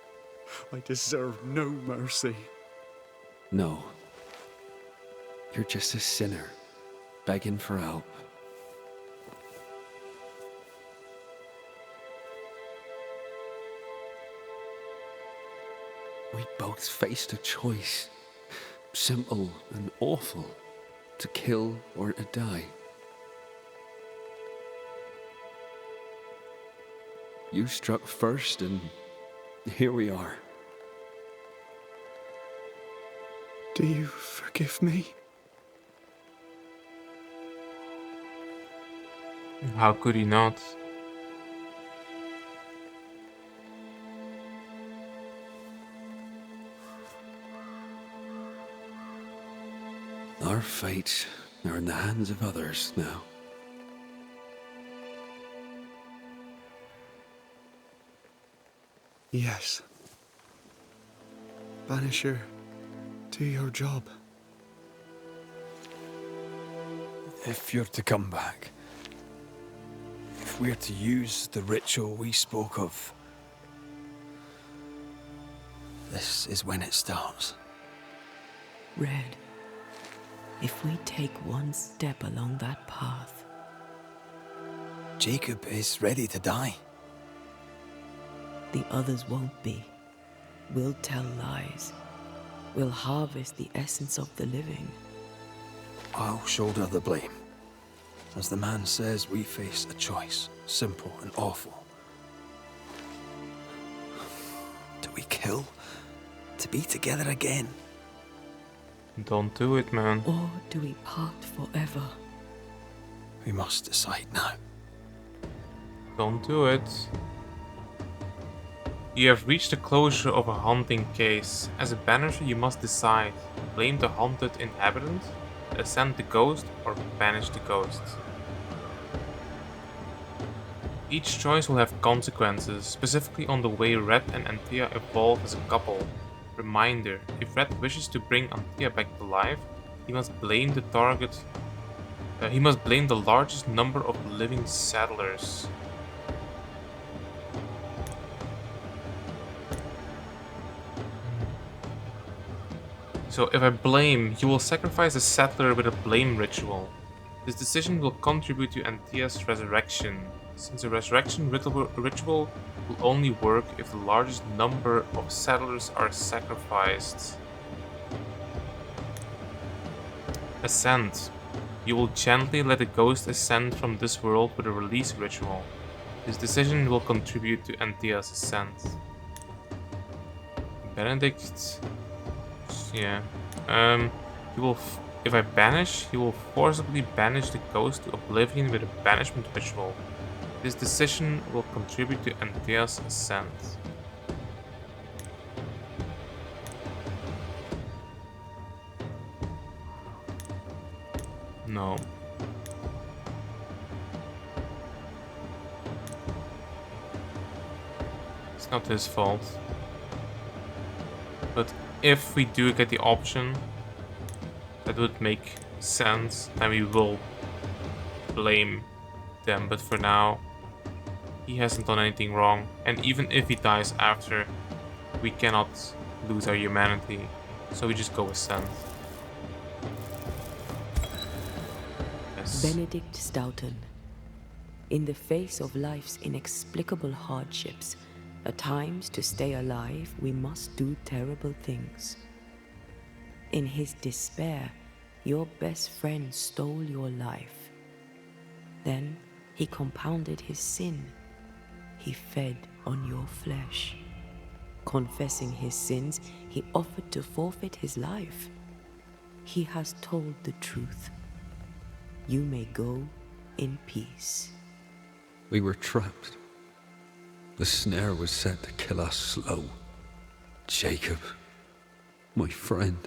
I deserve no mercy. No. You're just a sinner, begging for help. We both faced a choice, simple and awful, to kill or to die. You struck first, and here we are. Do you forgive me? How could he not? Our fates are in the hands of others now. Yes. Banisher, do your job. If you're to come back, if we're to use the ritual we spoke of, this is when it starts. Red, if we take one step along that path, Jacob is ready to die. the others won't be. We'll tell lies. We'll harvest the essence of the living. I'll shoulder the blame. As the man says, we face a choice, simple and awful. Do we kill to be together again? Don't do it, man. Or do we part forever? We must decide now. Don't do it. You have reached the closure of a haunting case. As a banisher, you must decide. Blame the haunted inhabitant, ascend the ghost, or banish the ghost. Each choice will have consequences, specifically on the way Red and Anthea evolve as a couple. Reminder, if Red wishes to bring Anthea back to life, he must blame the target. He must blame the largest number of living settlers. So if I blame, you will sacrifice a settler with a blame ritual. This decision will contribute to Anthea's resurrection, since a resurrection ritual will only work if the largest number of settlers are sacrificed. Ascend. You will gently let a ghost ascend from this world with a release ritual. This decision will contribute to Anthea's ascent. Benedict. Yeah. If I banish, he will forcibly banish the ghost to oblivion with a banishment ritual. This decision will contribute to Anthea's ascent. No. It's not his fault. But if we do get the option, that would make sense, then we will blame them. But for now, he hasn't done anything wrong. And even if he dies after, we cannot lose our humanity. So we just go ascend. Yes. Benedict Stoughton. In the face of life's inexplicable hardships, at times to stay alive, we must do terrible things. In his despair, your best friend stole your life. Then he compounded his sin. He fed on your flesh. Confessing his sins, he offered to forfeit his life. He has told the truth. You may go in peace. We were trapped. The snare was set to kill us slow. Jacob, my friend,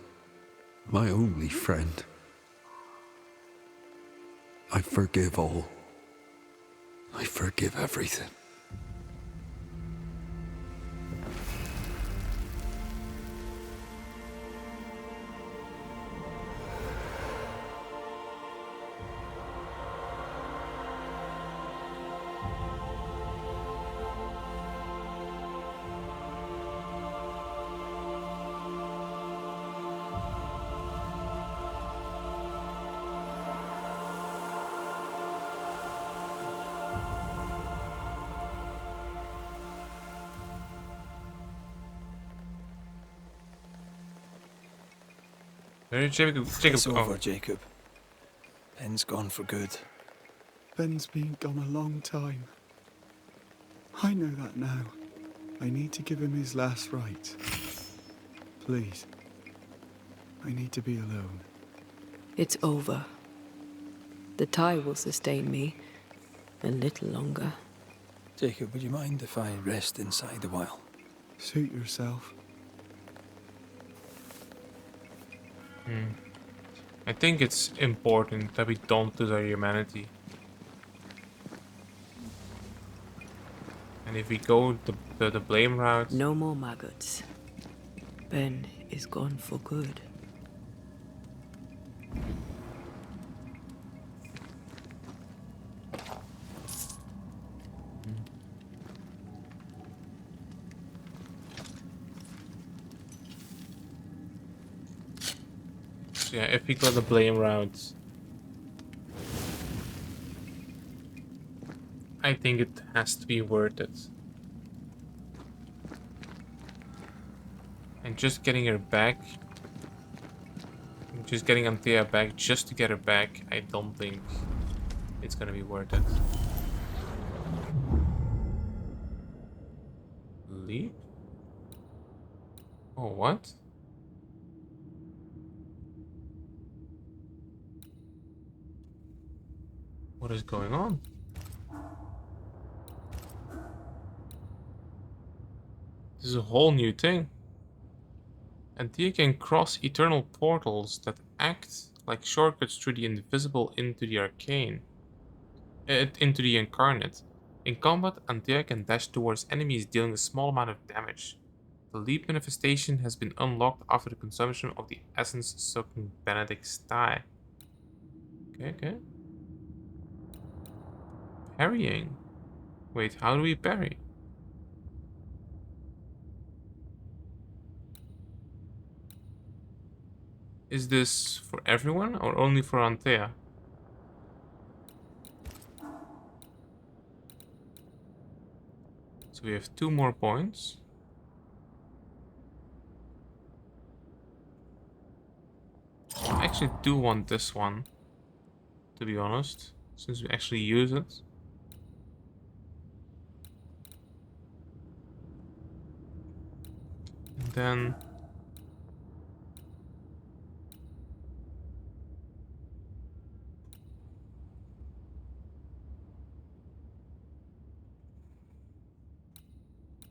my only friend. I forgive all. I forgive everything. Where did Jacob It's go? over, Jacob. Ben's gone for good. Ben's been gone a long time. I know that now. I need to give him his last rites. Please. I need to be alone. It's over. The tie will sustain me a little longer. Jacob, would you mind if I rest inside a while? Suit yourself. I think it's important that we don't lose our humanity. And if we go the blame route... No more maggots. Ben is gone for good. Yeah, if we go the blame route, I think it has to be worth it. And just getting her back, just getting Anthea back just to get her back, I don't think it's gonna be worth it. Leap? Oh, what? What is going on? This is a whole new thing. Anthea can cross eternal portals that act like shortcuts through the invisible into the arcane. Into the incarnate. In combat, Antea can dash towards enemies dealing a small amount of damage. The leap manifestation has been unlocked after the consumption of the essence sucking Benedict's thigh. Okay. Parrying. Wait, how do we parry? Is this for everyone or only for Antea? So we have 2 more points. I actually do want this one, to be honest, since we actually use it. And then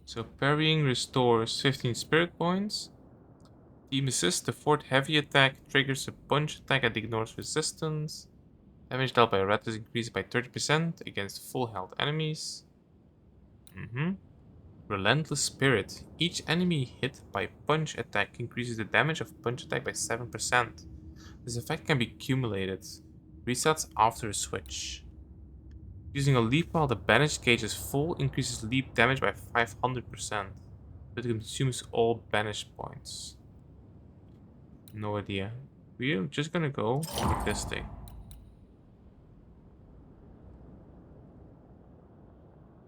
so parrying restores 15 spirit points. Team assist, the fourth heavy attack triggers a punch attack that ignores resistance. Damage dealt by red is increased by 30% against full health enemies. Relentless Spirit. Each enemy hit by punch attack increases the damage of punch attack by 7%. This effect can be accumulated. Resets after a switch. Using a leap while the banished gauge is full increases leap damage by 500%. But it consumes all banished points. No idea. We're just gonna go with this thing.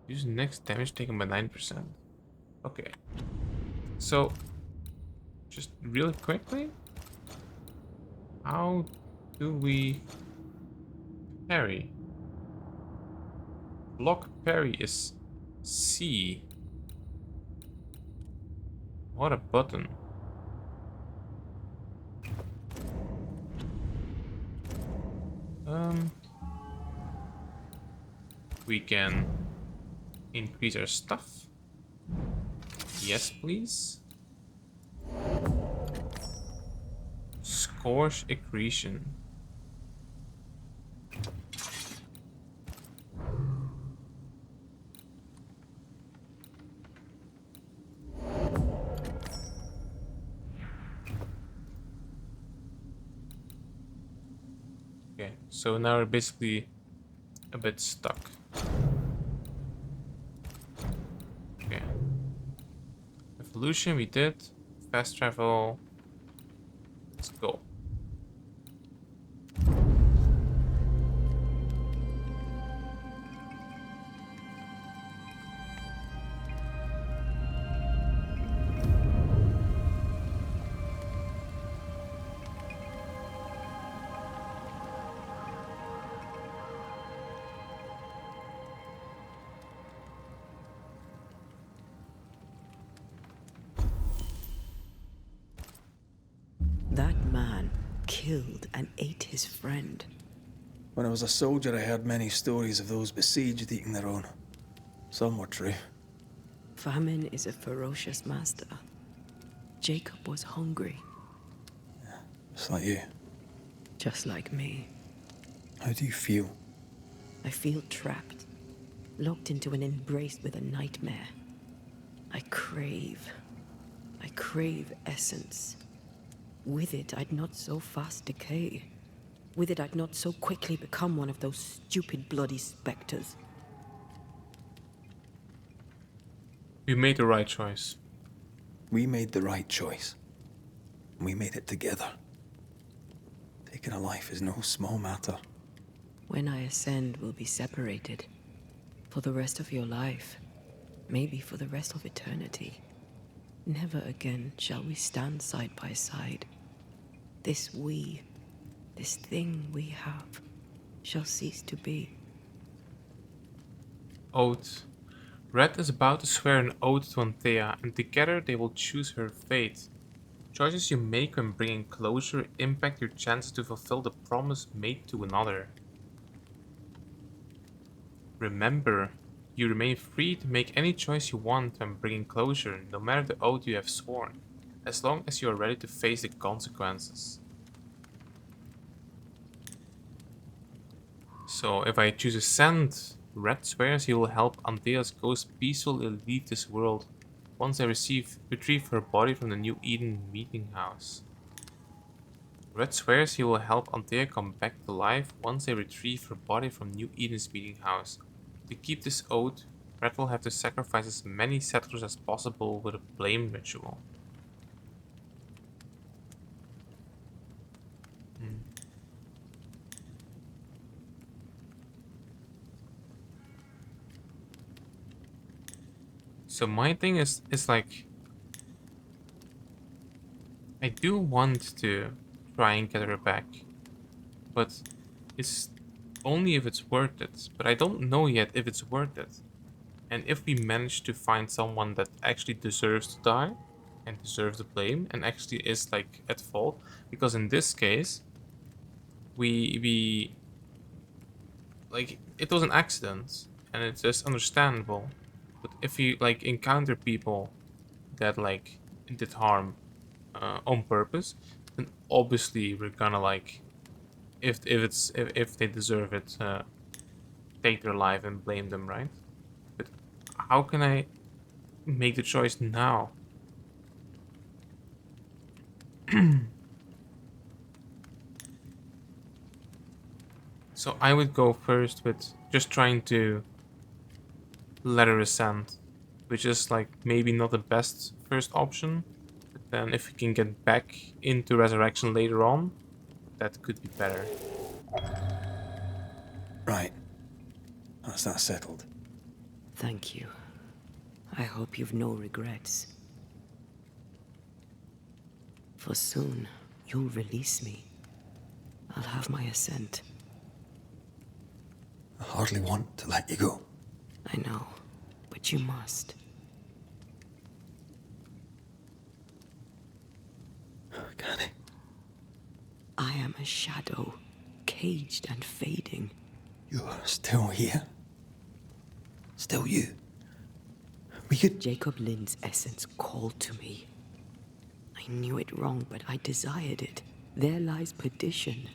Use next damage taken by 9%. Okay. So, just really quickly, how do we parry? Block parry is C. What a button. We can increase our stuff. Yes, please. Scorch accretion. Okay, so now we're basically a bit stuck. Okay. Evolution we did. Fast travel. Let's go. That man killed and ate his friend. When I was a soldier, I heard many stories of those besieged eating their own. Some were true. Famine is a ferocious master. Jacob was hungry, Just like you. just like me. How do you feel? I feel trapped, locked into an embrace with a nightmare. I crave essence. With it, I'd not so fast decay. With it, I'd not so quickly become one of those stupid bloody specters. We made the right choice. We made the right choice. We made it together. Taking a life is no small matter. When I ascend, we'll be separated. For the rest of your life. Maybe for the rest of eternity. Never again shall we stand side by side. This thing we have, shall cease to be. Oath. Red is about to swear an oath to Antea, and together they will choose her fate. Choices you make when bringing closure impact your chances to fulfill the promise made to another. Remember, you remain free to make any choice you want when bringing closure, no matter the oath you have sworn, as long as you are ready to face the consequences. So if I choose Ascend, Red swears he will help Anthea's ghost peacefully leave this world once they retrieve her body from the New Eden meeting house. Red swears he will help Anthea come back to life once they retrieve her body from New Eden's meeting house. To keep this oath, Red will have to sacrifice as many settlers as possible with a blame ritual. So my thing is like, I do want to try and get her back, but it's only if it's worth it. But I don't know yet if it's worth it. And if we manage to find someone that actually deserves to die and deserves the blame and actually is like at fault, because in this case, we like it was an accident and it's just understandable. But if you like encounter people that like did harm on purpose, then obviously we're gonna like if they deserve it, take their life and blame them, right? But how can I make the choice now? So I would go first with just trying to let her ascend, which is like maybe not the best first option. But then if we can get back into resurrection later on, that could be better. Right. That's that settled. Thank you. I hope you've no regrets. For soon, you'll release me. I'll have my assent. I hardly want to let you go. I know, but you must. Can I? I am a shadow, caged and fading. You're still here? Still you? We could... Jacob Lind's essence called to me. I knew it wrong, but I desired it. There lies perdition.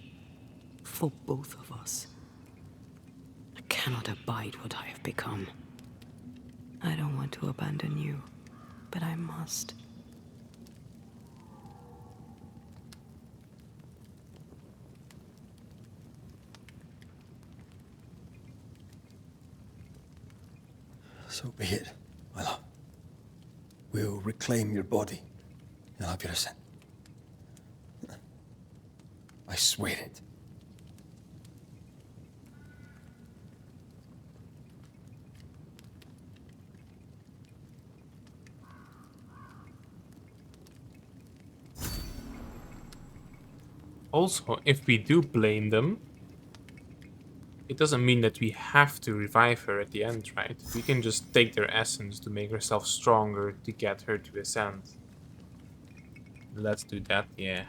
For both of us. I cannot abide what I have become. I don't want to abandon you, but I must. So be it, my love. We'll reclaim your body. You'll have your assent. I swear it. Also, if we do blame them, it doesn't mean that we have to revive her at the end, right? We can just take their essence to make herself stronger to get her to ascend. Let's do that, yeah.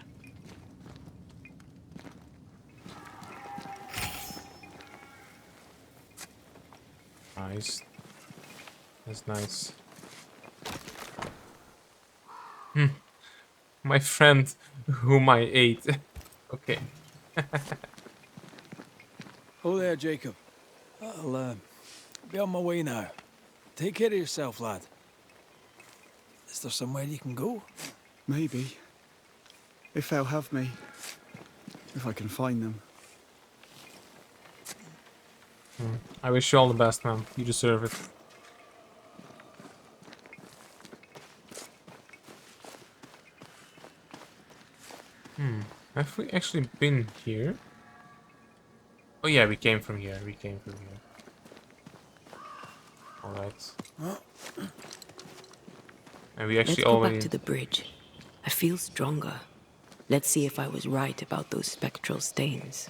Nice. That's nice. My friend whom I ate. Okay. Oh there, Jacob. I'll be on my way now. Take care of yourself, lad. Is there somewhere you can go? Maybe. If they'll have me. If I can find them. I wish you all the best, man. You deserve it. Have we actually been here? Oh yeah, we came from here. We came from here. Alright. And we Let's actually go already... back to the bridge. I feel stronger. Let's see if I was right about those spectral stains.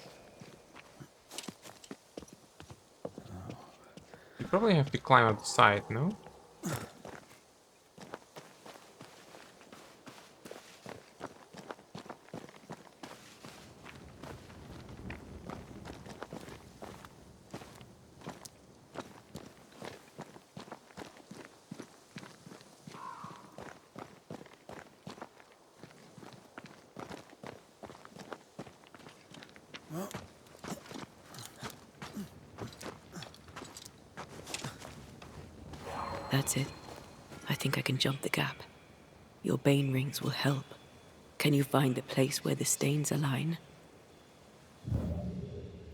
You probably have to climb up the side, no? That's it. I think I can jump the gap. Your bane rings will help. Can you find the place where the stains align?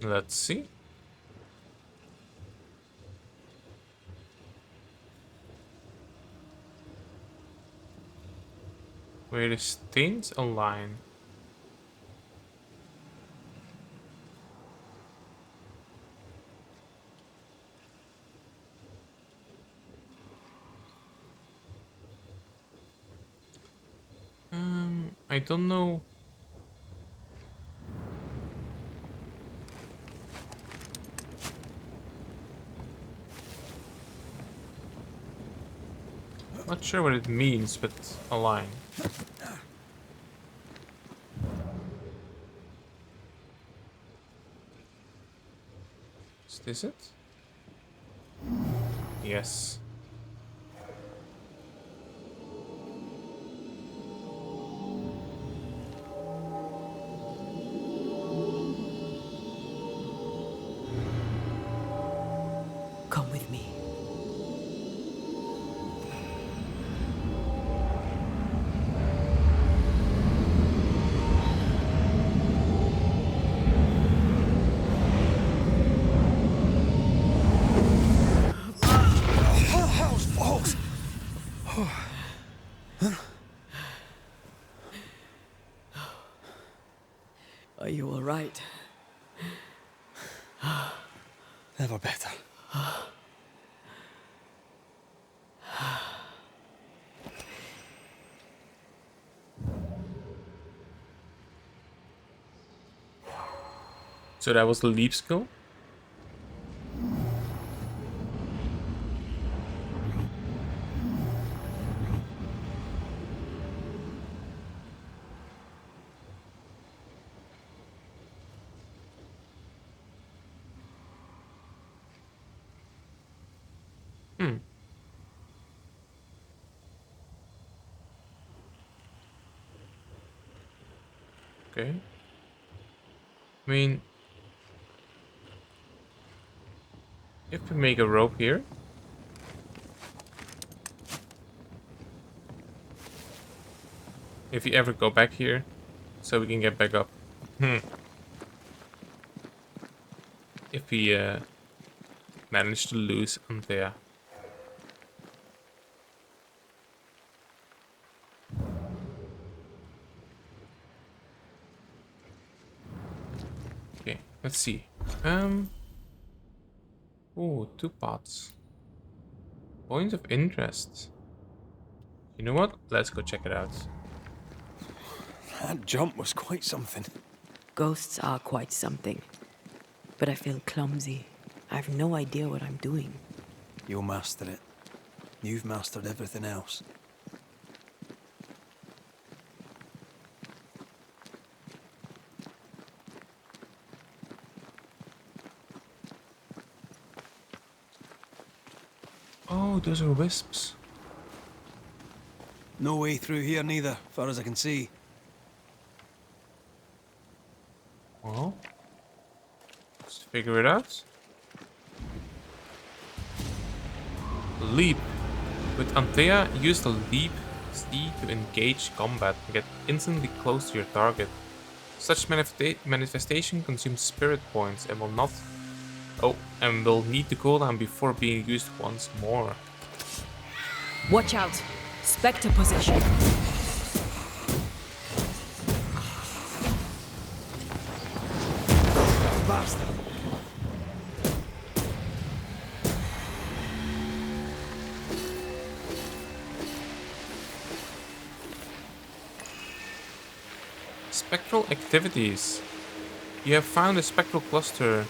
Let's see. Where the stains align. I don't know. Not sure what it means, but align. Is this it? Yes. Come with me. Are you all right? Never better. So that was the leap skill? Hmm. Okay. I mean, if we make a rope here. If you ever go back here, so we can get back up. If we manage to lose Antea. Okay, let's see. Oh, 2 pots. Points of interest. You know what? Let's go check it out. That jump was quite something. Ghosts are quite something. But I feel clumsy. I have no idea what I'm doing. You'll master it. You've mastered everything else. Oh, those are wisps. No way through here neither, far as I can see. Well, let's figure it out. Leap. With Antea, use the leap C to engage combat and get instantly close to your target. Such manifestation consumes spirit points and will not... Oh, and will need to cooldown before being used once more. Watch out! Spectre possession! Bastard! Spectral activities. You have found a spectral cluster.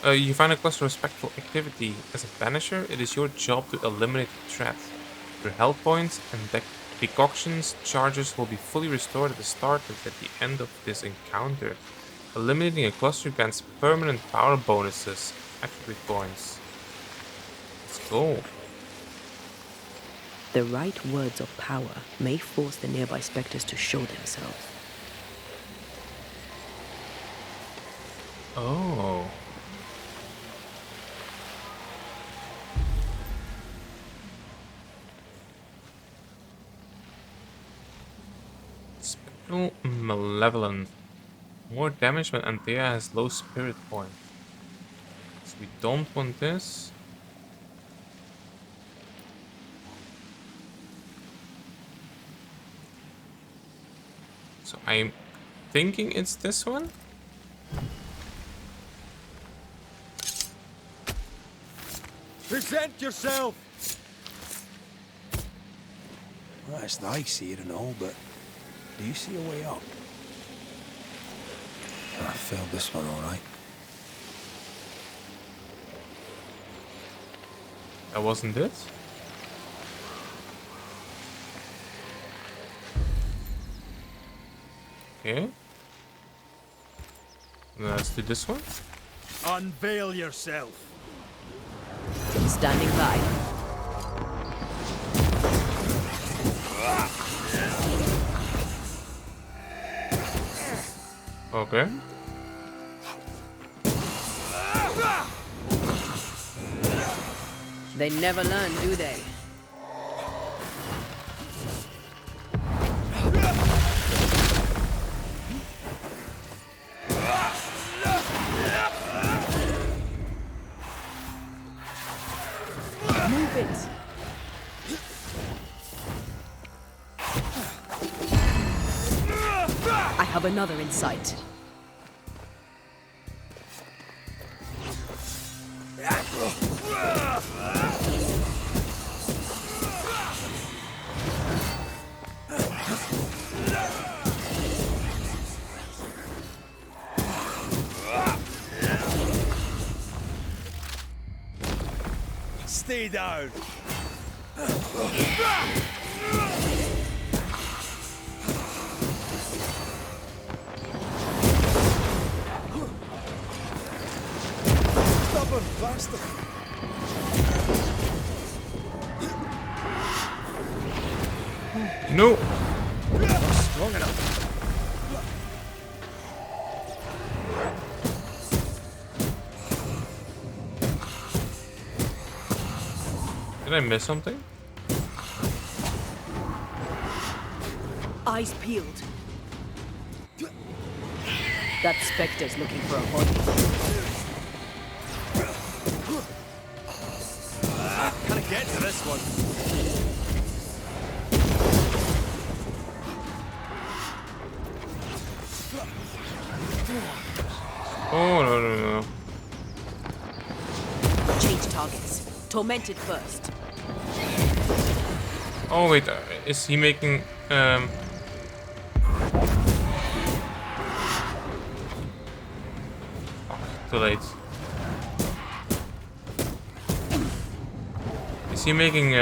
You find a cluster of spectral activity. As a Banisher, it is your job to eliminate the threat. Your health points and decoctions charges will be fully restored at the start and at the end of this encounter. Eliminating a cluster grants permanent power bonuses, attribute points. Let's go. The right words of power may force the nearby specters to show themselves. Oh. Oh, malevolent. More damage when Antea has low spirit point. So we don't want this. So I'm thinking it's this one. Present yourself! Well, it's nice here and all, but do you see a way up? I failed this one all right. That wasn't it. Okay. Let's do this one. Unveil yourself! Standing by. Okay. They never learn, do they? Move it. I have another in sight. Stay down! Stubborn bastard! No. Not strong enough. Did I miss something? Eyes peeled. That specter's looking for a body. Can I get to this one? Oh, no. Change targets. Tormented first. Oh, wait. Is he making... Oh, too late. Is he making...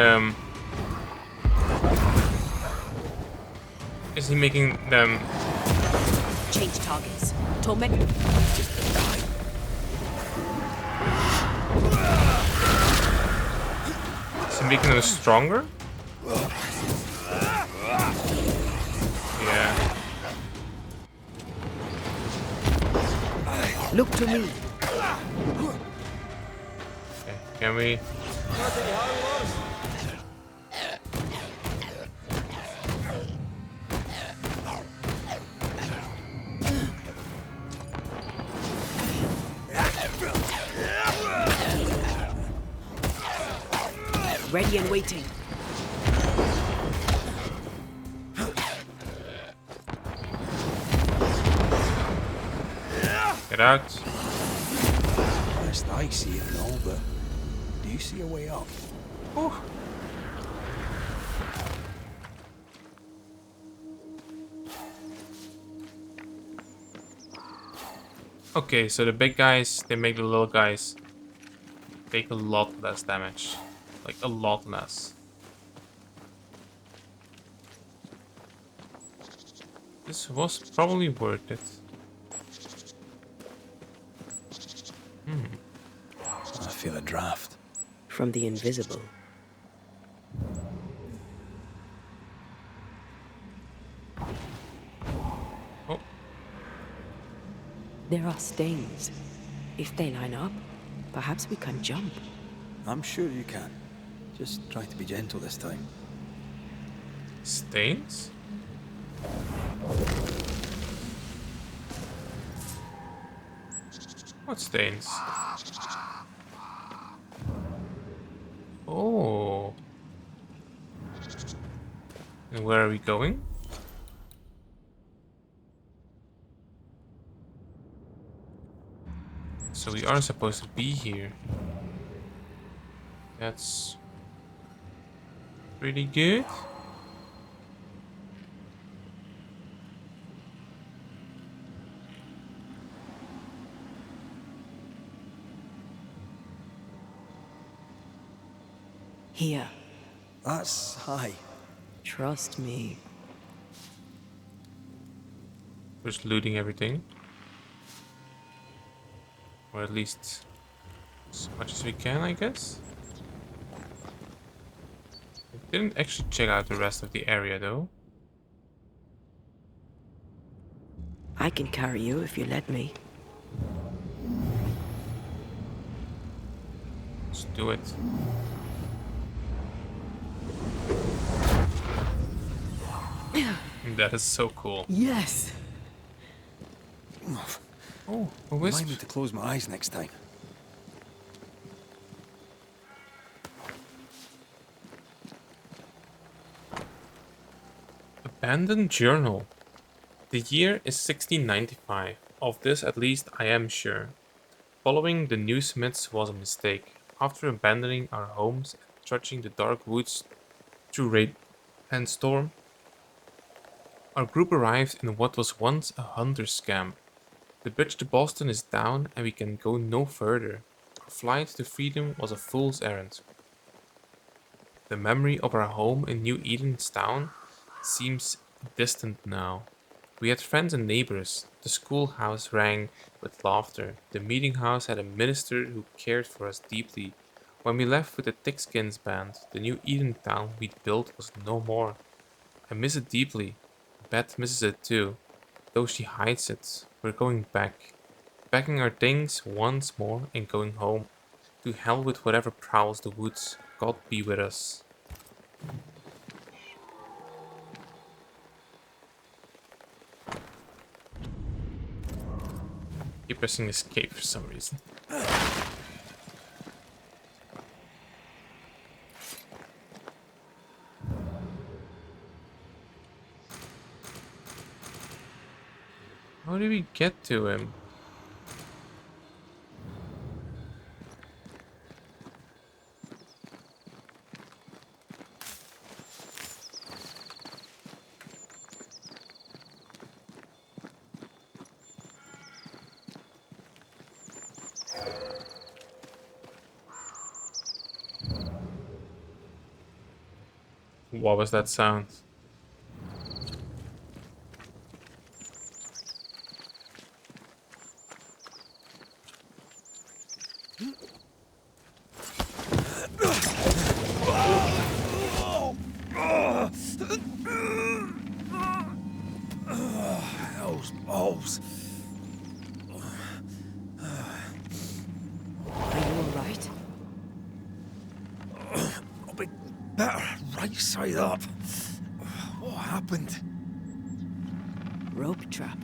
Is he making them... Change targets. Tormented. Is he making them stronger? Yeah. Look to me. Okay. Can we... Ready and waiting. Get out. It's nice here and all, but do you see a way up? Oh. Okay, so the big guys, they make the little guys take a lot less damage. Like, a lot less. This was probably worth it. I feel a draft. From the invisible. Oh, There are stains. If they line up, perhaps we can jump. I'm sure you can. Just try to be gentle this time. stains? What stains? Oh. And where are we going? So we are supposed to be here. That's pretty good. Here, That's high. trust me. Just looting everything. Or at least as much as we can, I guess. We didn't actually check out the rest of the area though. I can carry you if you let me. Let's do it. That is so cool. Yes! Oh, a wisp. Remind me to close my eyes next time. Abandoned journal. The year is 1695. Of this at least I am sure. Following the new smiths was a mistake. After abandoning our homes and trudging the dark woods through rain and storm, our group arrived in what was once a hunter's camp. The bridge to Boston is down and we can go no further. Our flight to freedom was a fool's errand. The memory of our home in New Edenstown seems distant now. We had friends and neighbors. The schoolhouse rang with laughter. The meeting house had a minister who cared for us deeply. When we left with the Thickskins band, the New Edentown we'd built was no more. I miss it deeply. Beth misses it too, though she hides it. We're going back. Packing our things once more and going home. To hell with whatever prowls the woods. God be with us. Keep pressing escape for some reason. How do we get to him? What was that sound? Those balls. Are you alright? I'll be better right side up. What happened? Rope trap.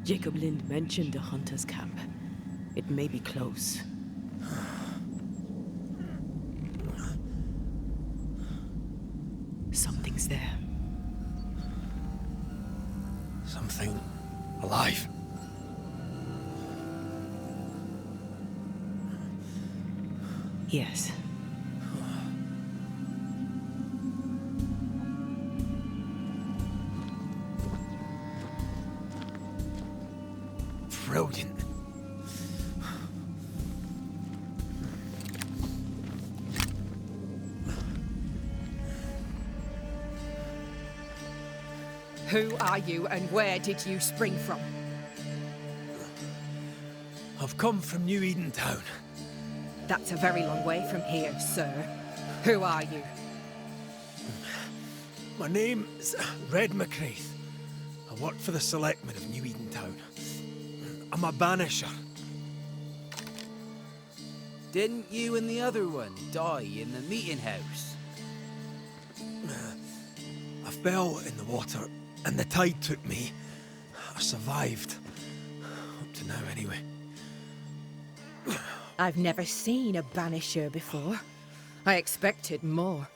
Jacob Lind mentioned a hunter's camp. It may be close. Something's there. Something alive. Yes. Brilliant. Who are you and where did you spring from? I've come from New Edentown. That's a very long way from here, sir. Who are you? My name's Red McCraith. I work for the selectmen of New Edentown. I'm a banisher. Didn't you and the other one die in the meeting house? I fell in the water and the tide took me. I survived. Up to now, anyway. I've never seen a Banisher before. I expected more.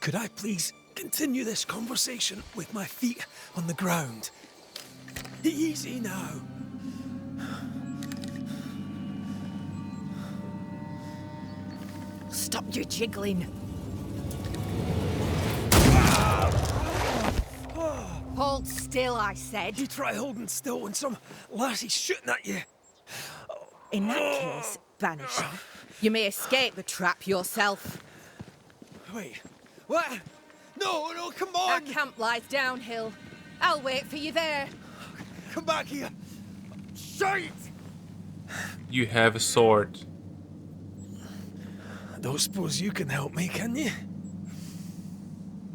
Could I please continue this conversation with my feet on the ground? Easy now. Stop your jiggling. Hold still, I said. You try holding still when some lassie's shooting at you. In that case, Banisher, you may escape the trap yourself. Wait, what? No, no, come Our on! camp lies downhill. I'll wait for you there. Come back here! Shite! You have a sword. I don't suppose you can help me, can you?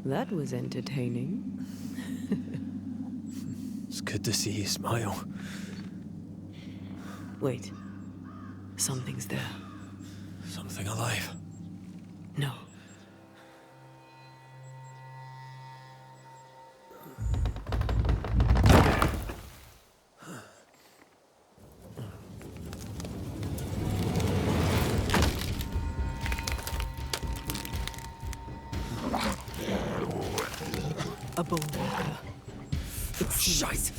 That was entertaining. It's good to see you smile. Wait. Something's there. Something alive. No. A bone walker. It's shite.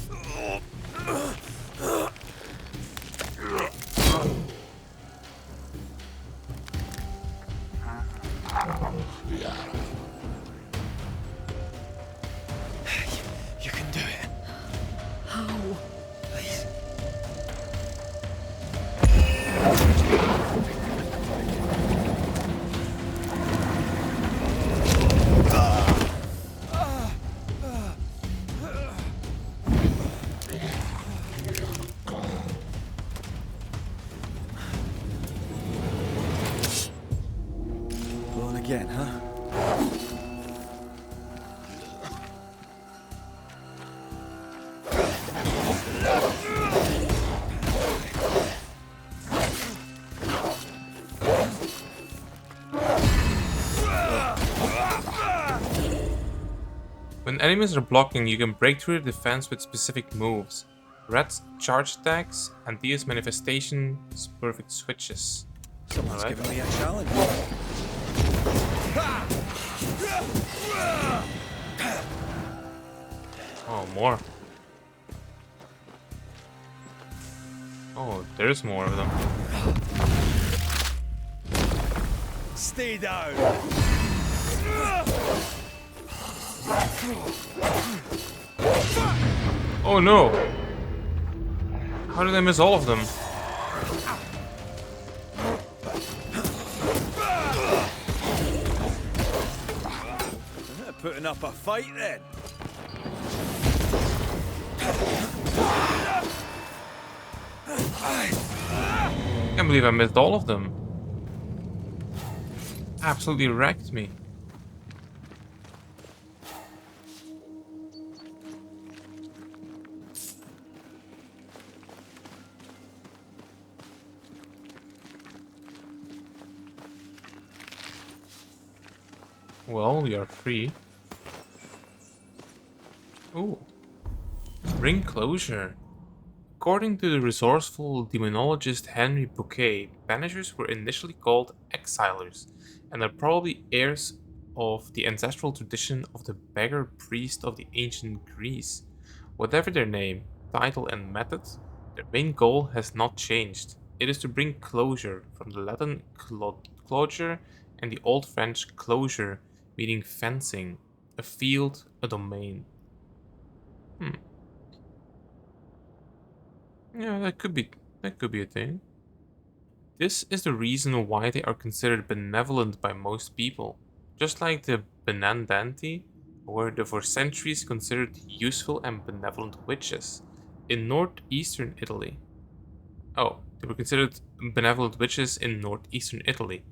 You can do it. How? Please. Going again, huh? When enemies are blocking, you can break through the defense with specific moves. Red's charge attacks and Dia's manifestation's perfect switches. Someone's Alright. giving me a challenge. Oh, more. Oh, there's more of them. Stay down. Oh no! How did I miss all of them? Putting up a fight then. Can't believe I missed all of them. Absolutely wrecked me. Well, we are free. Ooh. Bring closure. According to the resourceful demonologist Henry Bouquet, Banishers were initially called Exilers, and are probably heirs of the ancestral tradition of the beggar priest of the ancient Greece. Whatever their name, title, and method, their main goal has not changed. It is to bring closure, from the Latin closure and the Old French closure, meaning fencing, a field, a domain. Yeah, that could be a thing. This is the reason why they are considered benevolent by most people. Just like the Benandanti were for centuries considered useful and benevolent witches in northeastern Italy. Oh, they were considered benevolent witches in northeastern Italy.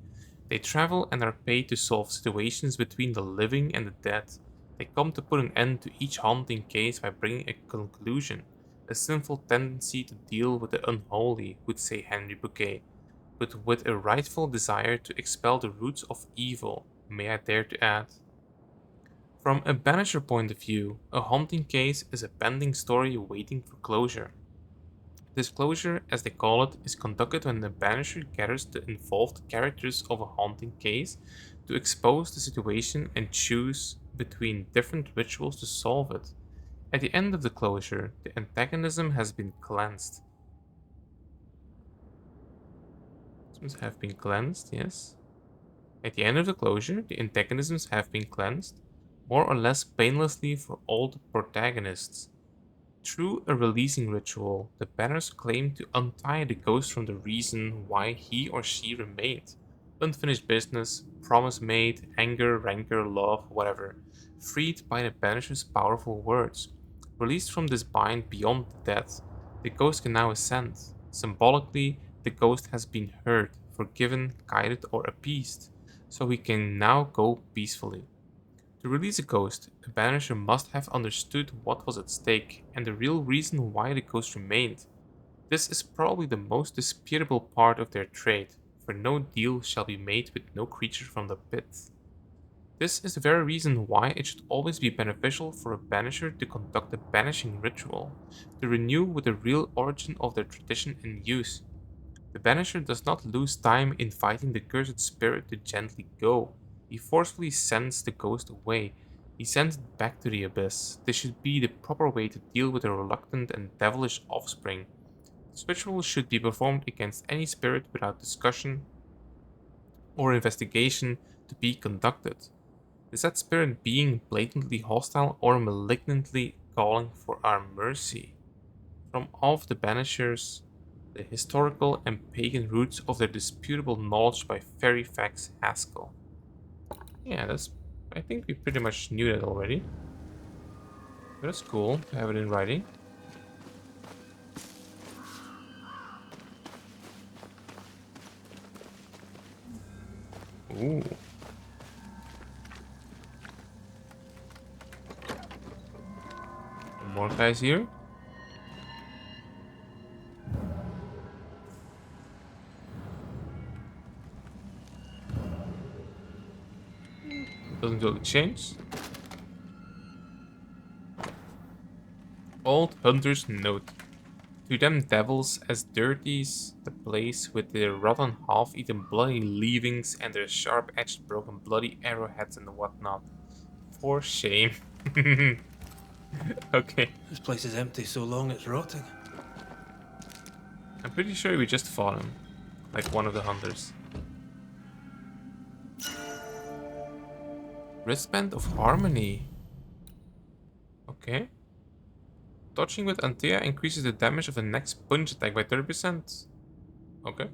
They travel and are paid to solve situations between the living and the dead. They come to put an end to each haunting case by bringing a conclusion. A sinful tendency to deal with the unholy, would say Henry Bouquet, but with a rightful desire to expel the roots of evil, may I dare to add. From a Banisher point of view, a haunting case is a pending story waiting for closure. Disclosure, as they call it, is conducted when the Banisher gathers the involved characters of a haunting case to expose the situation and choose between different rituals to solve it. At the end of the closure, the antagonism has been cleansed. Antagonisms have been cleansed, yes. At the end of the closure, the antagonisms have been cleansed, more or less painlessly for all the protagonists. Through a releasing ritual, the banners claim to untie the ghost from the reason why he or she remained. Unfinished business, promise made, anger, rancor, love, whatever. Freed by the banisher's powerful words. Released from this bind beyond death, the ghost can now ascend. Symbolically, the ghost has been heard, forgiven, guided, or appeased, so he can now go peacefully. To release a ghost, a banisher must have understood what was at stake and the real reason why the ghost remained. This is probably the most disputable part of their trade, for no deal shall be made with no creature from the pit. This is the very reason why it should always be beneficial for a banisher to conduct a banishing ritual, to renew with the real origin of their tradition and use. The banisher does not lose time inviting the cursed spirit to gently go. He forcefully sends the ghost away. He sends it back to the abyss. This should be the proper way to deal with a reluctant and devilish offspring. This ritual should be performed against any spirit without discussion or investigation to be conducted. Is that spirit being blatantly hostile or malignantly calling for our mercy? From off the Banishers, the historical and pagan roots of their disputable knowledge by Fairfax Haskell. Yeah, I think we pretty much knew that already. But that's cool to have it in writing. Ooh. More guys here. Doesn't really change. Old Hunter's Note. To them devils as dirties the place with their rotten half-eaten bloody leavings and their sharp-edged broken bloody arrowheads and whatnot. For shame. Okay. This place is empty so long it's rotting. I'm pretty sure we just fought him. Like one of the hunters. Wristband of Harmony. Okay. Touching with Antea increases the damage of the next punch attack by 30%. Okay.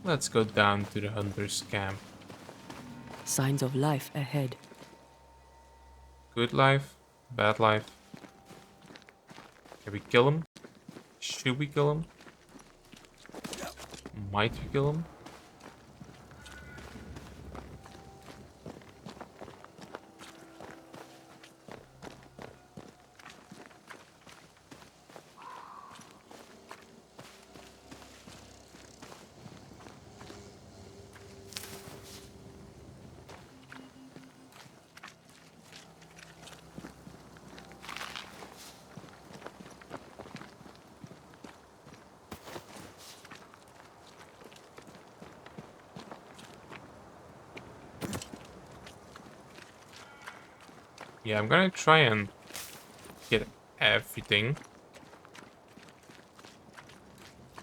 Let's go down to the hunter's camp. Signs of life ahead. Good life, bad life. Can we kill him? Should we kill him? Might we kill him? Yeah, I'm gonna try and get everything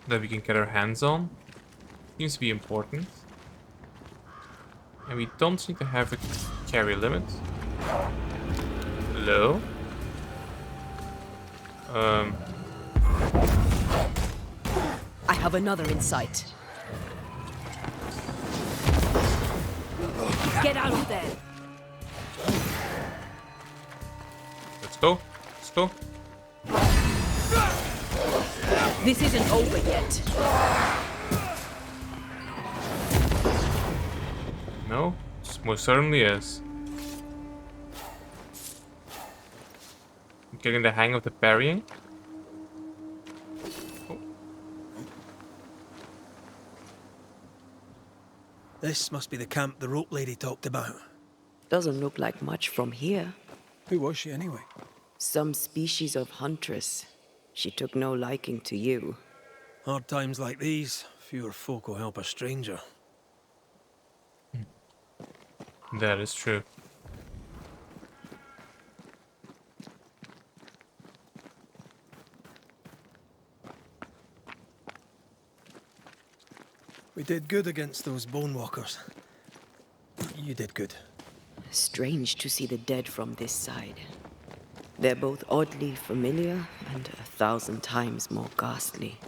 that we can get our hands on. Seems to be important. And we don't seem to have a carry limit. Hello? I have another in sight. Get out of there! Let's go. Let's go. This isn't over yet. No, most certainly is. I'm getting the hang of the parrying. Oh. This must be the camp the rope lady talked about. Doesn't look like much from here. Who was she anyway? Some species of huntress. She took no liking to you. Hard times like these, fewer folk will help a stranger. That is true. We did good against those bone walkers. You did good. Strange to see the dead from this side. They're both oddly familiar and 1,000 times more ghastly.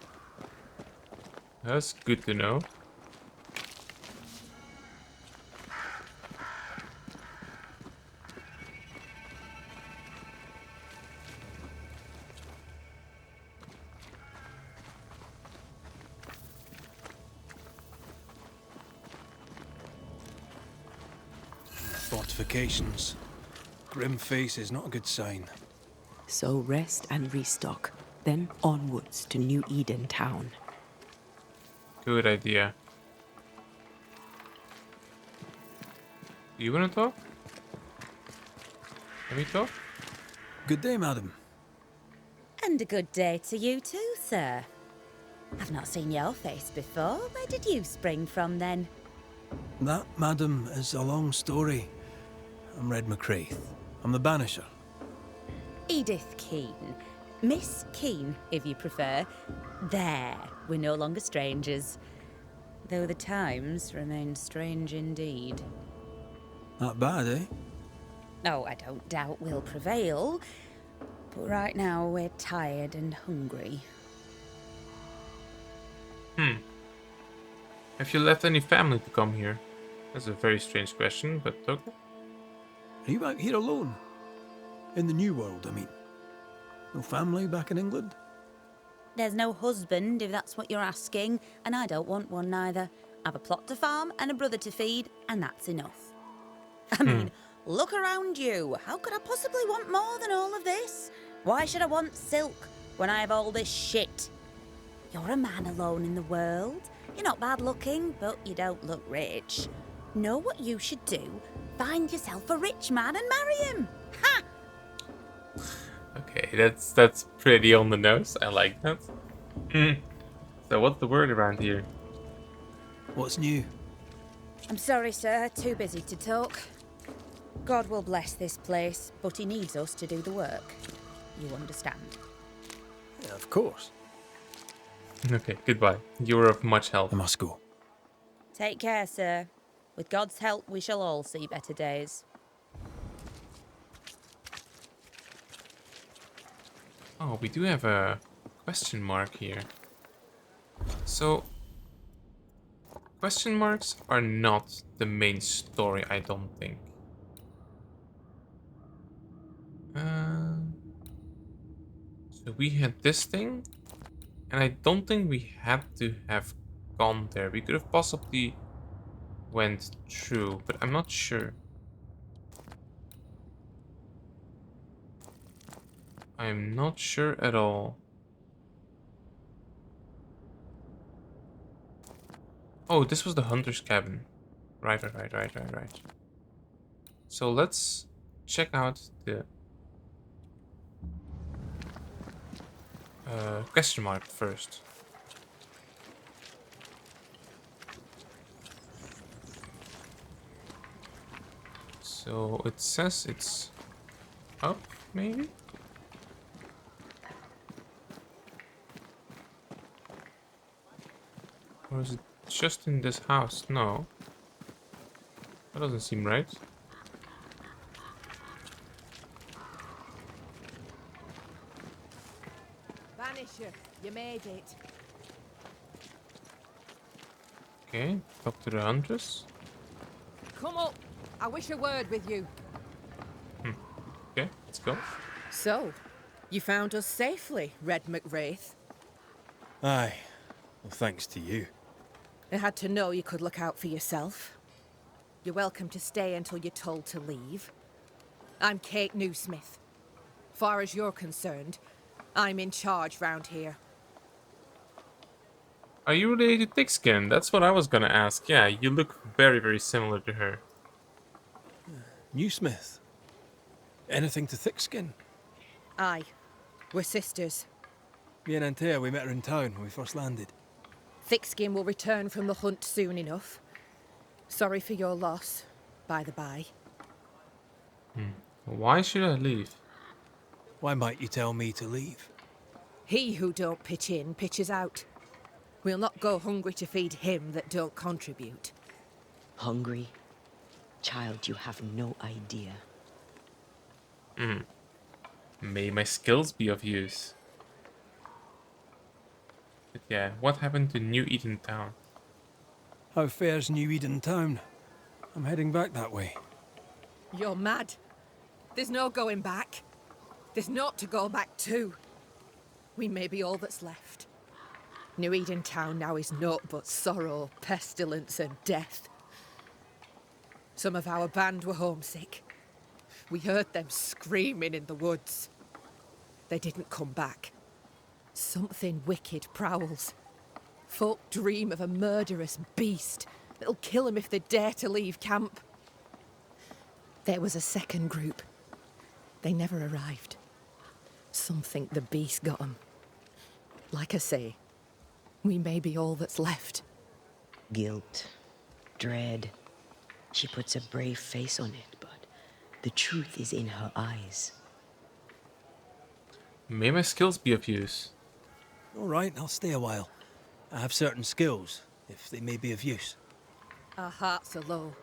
That's good to know. Fortifications. Grim face is not a good sign. So rest and restock, then onwards to New Eden town. Good idea. Do you wanna talk? Let me talk? Good day, madam. And a good day to you too, sir. I've not seen your face before. Where did you spring from then? That, madam, is a long story. I'm Red McCraith. I'm the Banisher. Edith Keane. Miss Keane, if you prefer. There, we're no longer strangers. Though the times remain strange indeed. Not bad, eh? Oh, I don't doubt we'll prevail. But right now we're tired and hungry. Have you left any family to come here? That's a very strange question, but okay. Are you out here alone? In the New World, I mean. No family back in England? There's no husband, if that's what you're asking, and I don't want one neither. I've a plot to farm and a brother to feed, and that's enough. I mean, look around you. How could I possibly want more than all of this? Why should I want silk when I have all this shit? You're a man alone in the world. You're not bad looking, but you don't look rich. Know what you should do? Find yourself a rich man and marry him. Ha! Okay, that's pretty on the nose. I like that. So what's the word around here? What's new? I'm sorry, sir. Too busy to talk. God will bless this place, but he needs us to do the work. You understand? Yeah, of course. Okay, goodbye. You were of much help. I must go. Take care, sir. With God's help, we shall all see better days. Oh, we do have a question mark here. So, question marks are not the main story, I don't think. So we had this thing, and I don't think we had to have gone there. We could have possibly went through, but I'm not sure. I'm not sure at all. Oh, this was the hunter's cabin. Right. So let's check out the question mark first. So it says it's up, maybe? Or is it just in this house? No. That doesn't seem right. Banisher, you made it. Okay, talk to the huntress. Come up. I wish a word with you. Okay, let's go. So, you found us safely, Red McWraith. Aye. Well, thanks to you. I had to know you could look out for yourself. You're welcome to stay until you're told to leave. I'm Kate Newsmith. Far as you're concerned, I'm in charge round here. Are you related to Thickskin? That's what I was gonna ask. Yeah, you look very, very similar to her. Newsmith. Anything to Thickskin? Aye, we're sisters. Me and Antea, we met her in town when we first landed. Thickskin will return from the hunt soon enough. Sorry for your loss, by the by. Why should I leave? Why might you tell me to leave? He who don't pitch in, pitches out. We'll not go hungry to feed him that don't contribute. Hungry? Child, you have no idea. May my skills be of use. But yeah, what happened to New Eden Town? How fares New Eden town? I'm heading back that way. You're mad. There's no going back. There's naught to go back to. We may be all that's left. New Eden Town now is naught but sorrow, pestilence and death. Some of our band were homesick. We heard them screaming in the woods. They didn't come back. Something wicked prowls. Folk dream of a murderous beast that'll kill 'em if they dare to leave camp. There was a second group. They never arrived. Some think the beast got 'em. Like I say, we may be all that's left. Guilt, dread. She puts a brave face on it, but the truth is in her eyes. May my skills be of use. All right, I'll stay a while. I have certain skills, if they may be of use. Our hearts are low.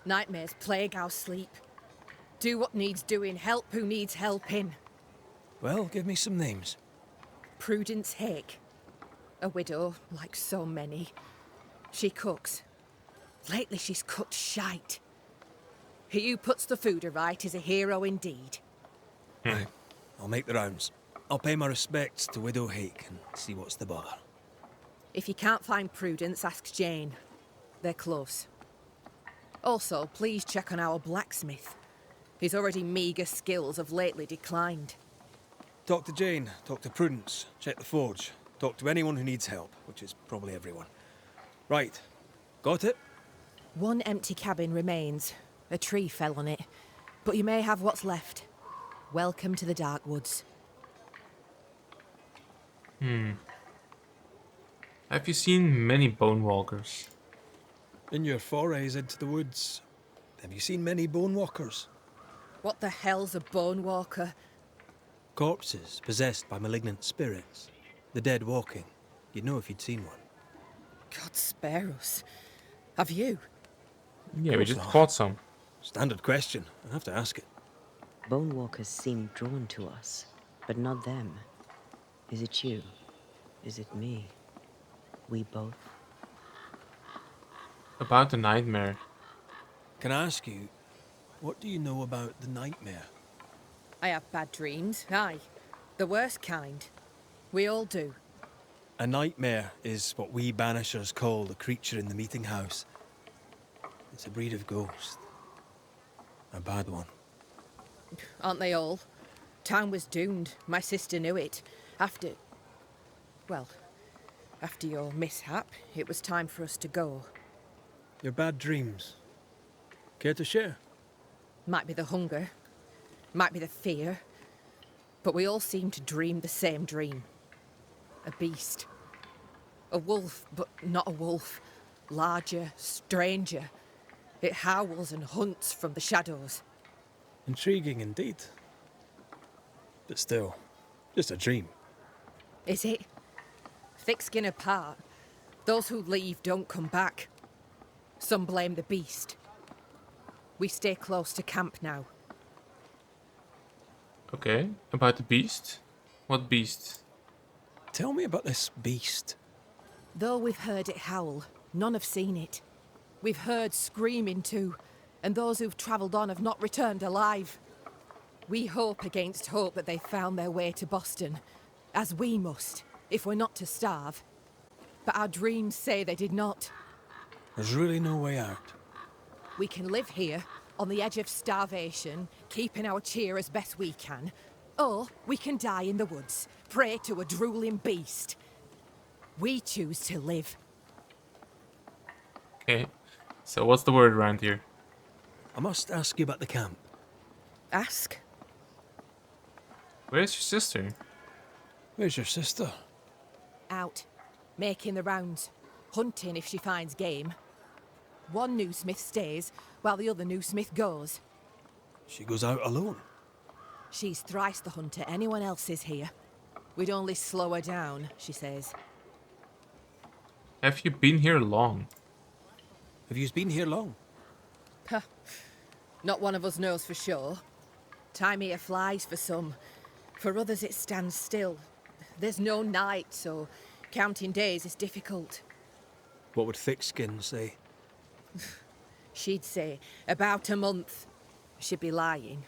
Nightmares plague our sleep. Do what needs doing, help who needs helping. Well, give me some names. Prudence Hake. A widow, like so many. She cooks. Lately she's cooked shite. He who puts the food aright is a hero indeed. Right, I'll make the rounds. I'll pay my respects to Widow Hake and see what's the bother. If you can't find Prudence, ask Jane. They're close. Also, please check on our blacksmith. His already meagre skills have lately declined. Talk to Jane, talk to Prudence, check the forge, talk to anyone who needs help, which is probably everyone. Right, got it? One empty cabin remains. A tree fell on it. But you may have what's left. Welcome to the Dark Woods. Have you seen many bone walkers? In your forays into the woods, have you seen many bone walkers? What the hell's a bone walker? Corpses possessed by malignant spirits. The dead walking. You'd know if you'd seen one. God spare us. Have you? Yeah, we course just not. caught some. Standard question. I have to ask it. Bone walkers seem drawn to us, but not them. Is it you? Is it me? We both? About the nightmare. Can I ask you, what do you know about the nightmare? I have bad dreams, aye. The worst kind. We all do. A nightmare is what we Banishers call the creature in the meeting house. It's a breed of ghost. A bad one. Aren't they all? Town was doomed. My sister knew it. After your mishap, it was time for us to go. Your bad dreams. Care to share? Might be the hunger. Might be the fear. But we all seem to dream the same dream. A beast. A wolf, but not a wolf. Larger, stranger. It howls and hunts from the shadows. Intriguing indeed. But still, just a dream. Is it? Thick skin apart, those who leave don't come back. Some blame the beast. We stay close to camp now. Okay, about the beast? What beast? Tell me about this beast. Though we've heard it howl, none have seen it. We've heard screaming too, and those who've travelled on have not returned alive. We hope against hope that they found their way to Boston, as we must, if we're not to starve. But our dreams say they did not. There's really no way out. We can live here, on the edge of starvation, keeping our cheer as best we can. Or we can die in the woods, prey to a drooling beast. We choose to live. Okay. So what's the word around here? I must ask you about the camp. Ask. Where's your sister? Where's your sister? Out. Making the rounds. Hunting if she finds game. One new smith stays, while the other new smith goes. She goes out alone. She's thrice the hunter anyone else is here. We'd only slow her down, she says. Have you been here long? Have you been here long? Huh. Not one of us knows for sure. Time here flies for some. For others it stands still. There's no night, so counting days is difficult. What would Thickskin say? She'd say, about a month. She'd be lying.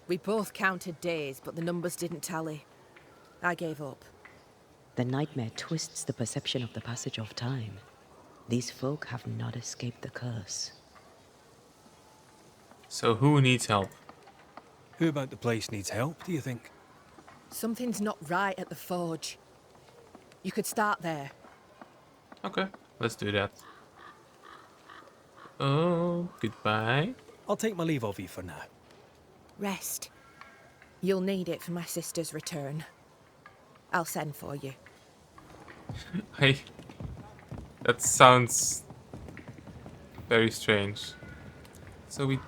We both counted days, but the numbers didn't tally. I gave up. The nightmare twists the perception of the passage of time. These folk have not escaped the curse. So who needs help? Who about the place needs help, do you think? Something's not right at the forge. You could start there. Okay, let's do that. Oh, goodbye. I'll take my leave of you for now. Rest. You'll need it for my sister's return. I'll send for you. Hey, that sounds very strange. So we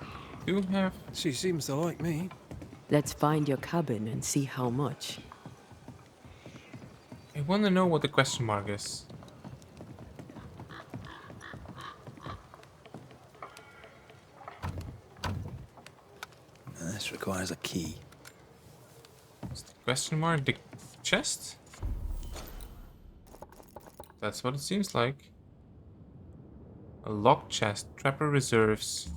do have... She seems to like me. Let's find your cabin and see how much. I want to know what the question mark is. This requires a key. Is the question mark the chest? That's what it seems like. A locked chest. Trapper reserves.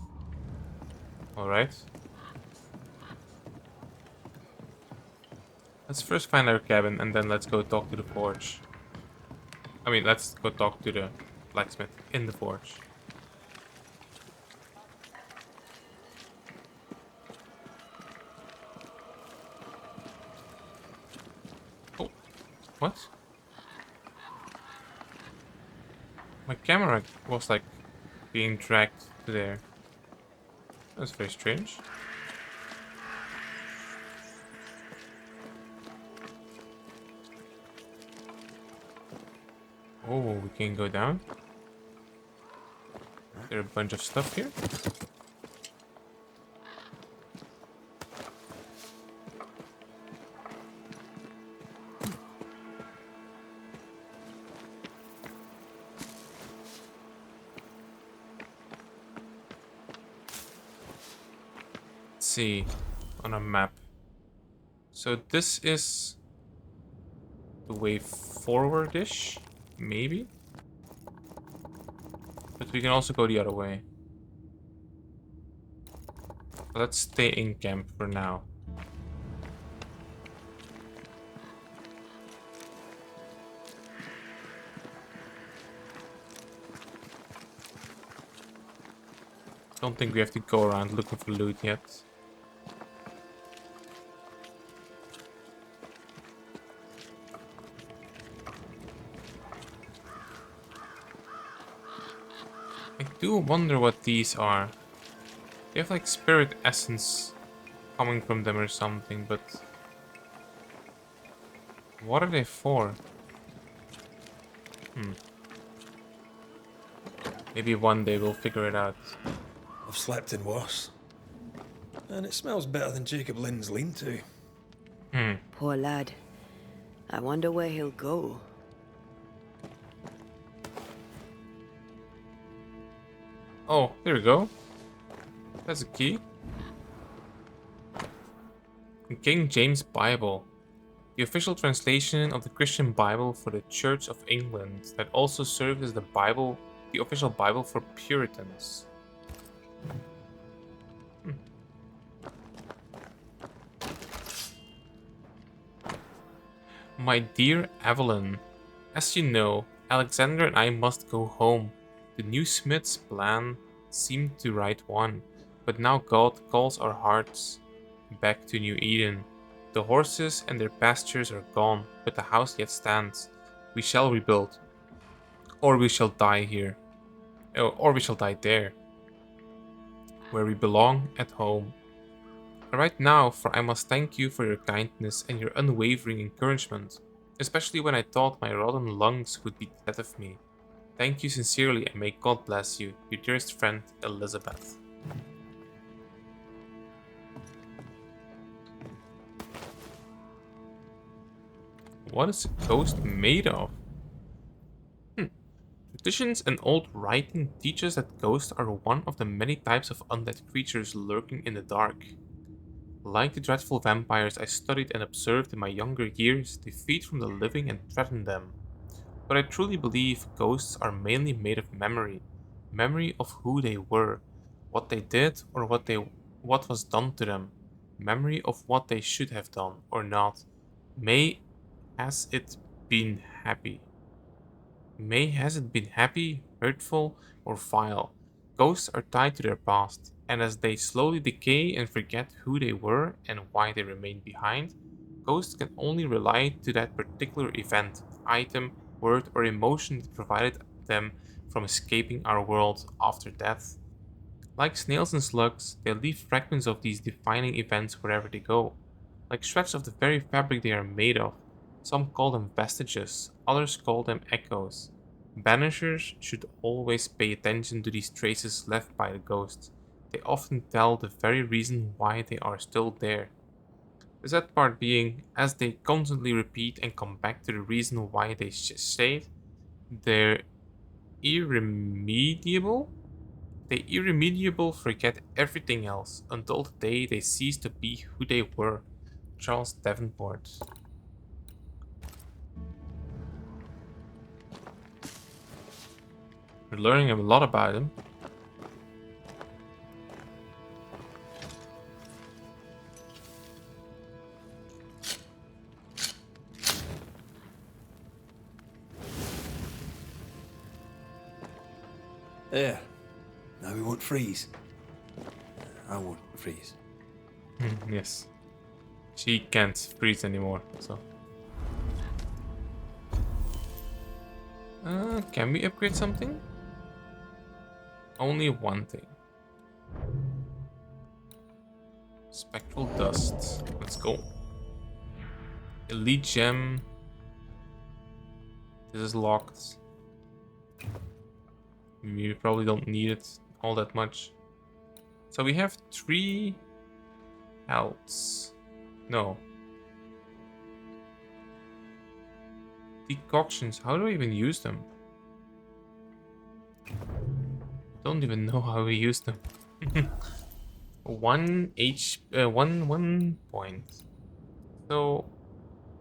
Alright. Let's first find our cabin and then let's go talk to the forge. I mean, let's go talk to the blacksmith in the forge. Oh, what? My camera was like being dragged to there. That's very strange. Oh, we can go down. There are a bunch of stuff here. Let's see on a map. So this is the way forward-ish. Maybe? But we can also go the other way. Let's stay in camp for now. Don't think we have to go around looking for loot yet. I do wonder what these are. They have like spirit essence coming from them or something, but what are they for? Maybe one day we'll figure it out. I've slept in worse. And it smells better than Jacob Lynn's lean-to. Poor lad. I wonder where he'll go. Oh, there we go. That's a key. The King James Bible. The official translation of the Christian Bible for the Church of England that also serves as the Bible, the official Bible for Puritans. My dear Evelyn, as you know, Alexander and I must go home. The new smith's plan seemed the right one, but now God calls our hearts back to New Eden. The horses and their pastures are gone, but the house yet stands. We shall rebuild. Or we shall die here. Or we shall die there. Where we belong, at home. I write now, for I must thank you for your kindness and your unwavering encouragement, especially when I thought my rotten lungs would be dead of me. Thank you sincerely, and may God bless you, your dearest friend, Elizabeth. What is a ghost made of? Traditions and old writing teach us that ghosts are one of the many types of undead creatures lurking in the dark. Like the dreadful vampires I studied and observed in my younger years, they feed from the living and threaten them. But I truly believe ghosts are mainly made of memory. Memory of who they were, what they did or what was done to them. Memory of what they should have done or not. May has it been happy. May has it been happy, hurtful, or vile. Ghosts are tied to their past, and as they slowly decay and forget who they were and why they remained behind, ghosts can only rely to that particular event, item, word, or emotion that provided them from escaping our world after death. Like snails and slugs, they leave fragments of these defining events wherever they go, like shreds of the very fabric they are made of. Some call them vestiges, others call them echoes. Banishers should always pay attention to these traces left by the ghosts. They often tell the very reason why they are still there. The sad part being, as they constantly repeat and come back to the reason why they stayed, they're irremediable. They irremediable forget everything else until the day they cease to be who they were. Charles Davenport. We're learning a lot about him. There. Now we won't freeze. I won't freeze. Yes. She can't freeze anymore, so. Can we upgrade something? Only one thing. Spectral dust. Let's go. Elite gem. This is locked. We probably don't need it all that much. So we have 3 healths. No. Decoctions. How do I even use them? Don't even know how we use them. 1 point. So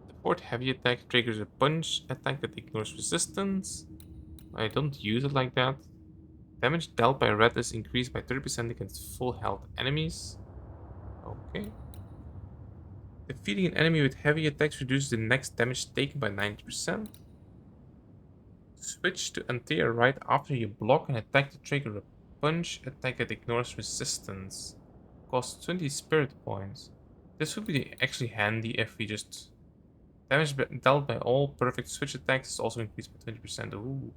the fourth heavy attack triggers a punch attack that ignores resistance. I don't use it like that. Damage dealt by red is increased by 30% against full health enemies. Okay. Defeating an enemy with heavy attacks reduces the next damage taken by 90%. Switch to Antea right after you block an attack to trigger a punch attack that ignores resistance. Costs 20 spirit points. This would be actually handy if we just... Damage dealt by all perfect switch attacks is also increased by 20%. Ooh.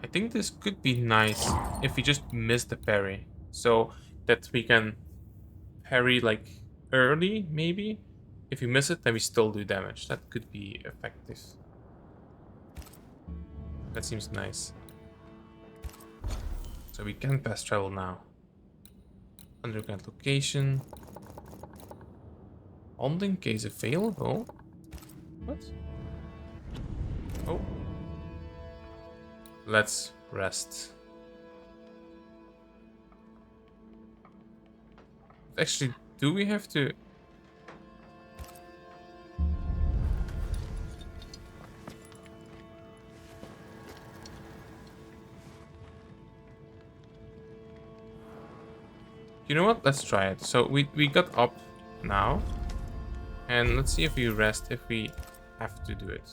I think this could be nice if we just miss the parry. So that we can parry like early, maybe. If we miss it, then we still do damage. That could be effective. That seems nice. So we can fast travel now. Underground location. Haunting case available? What? Oh. Let's rest. Actually, do we have to... You know what? Let's try it. So we got up now. And let's see if we rest, if we have to do it.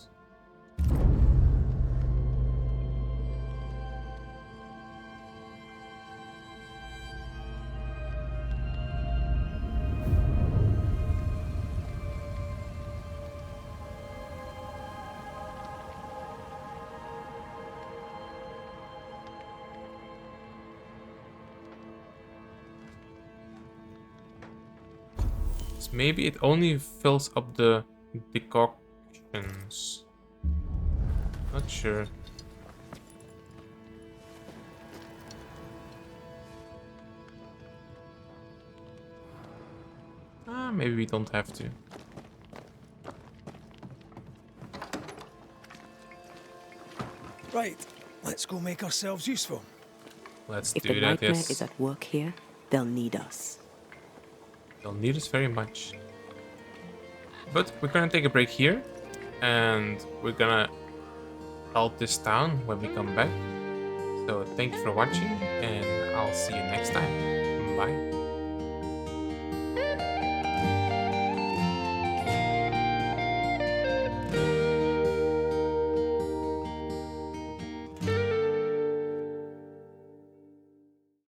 So maybe it only fills up the decoctions. Not sure. Maybe we don't have to. Right, let's go make ourselves useful. Let's If do the that, nightmare yes. is at work here, they'll need us. They'll need us very much. But we're gonna take a break here, and we're gonna help this town when we come back. So thank you for watching, and I'll see you next time. Bye.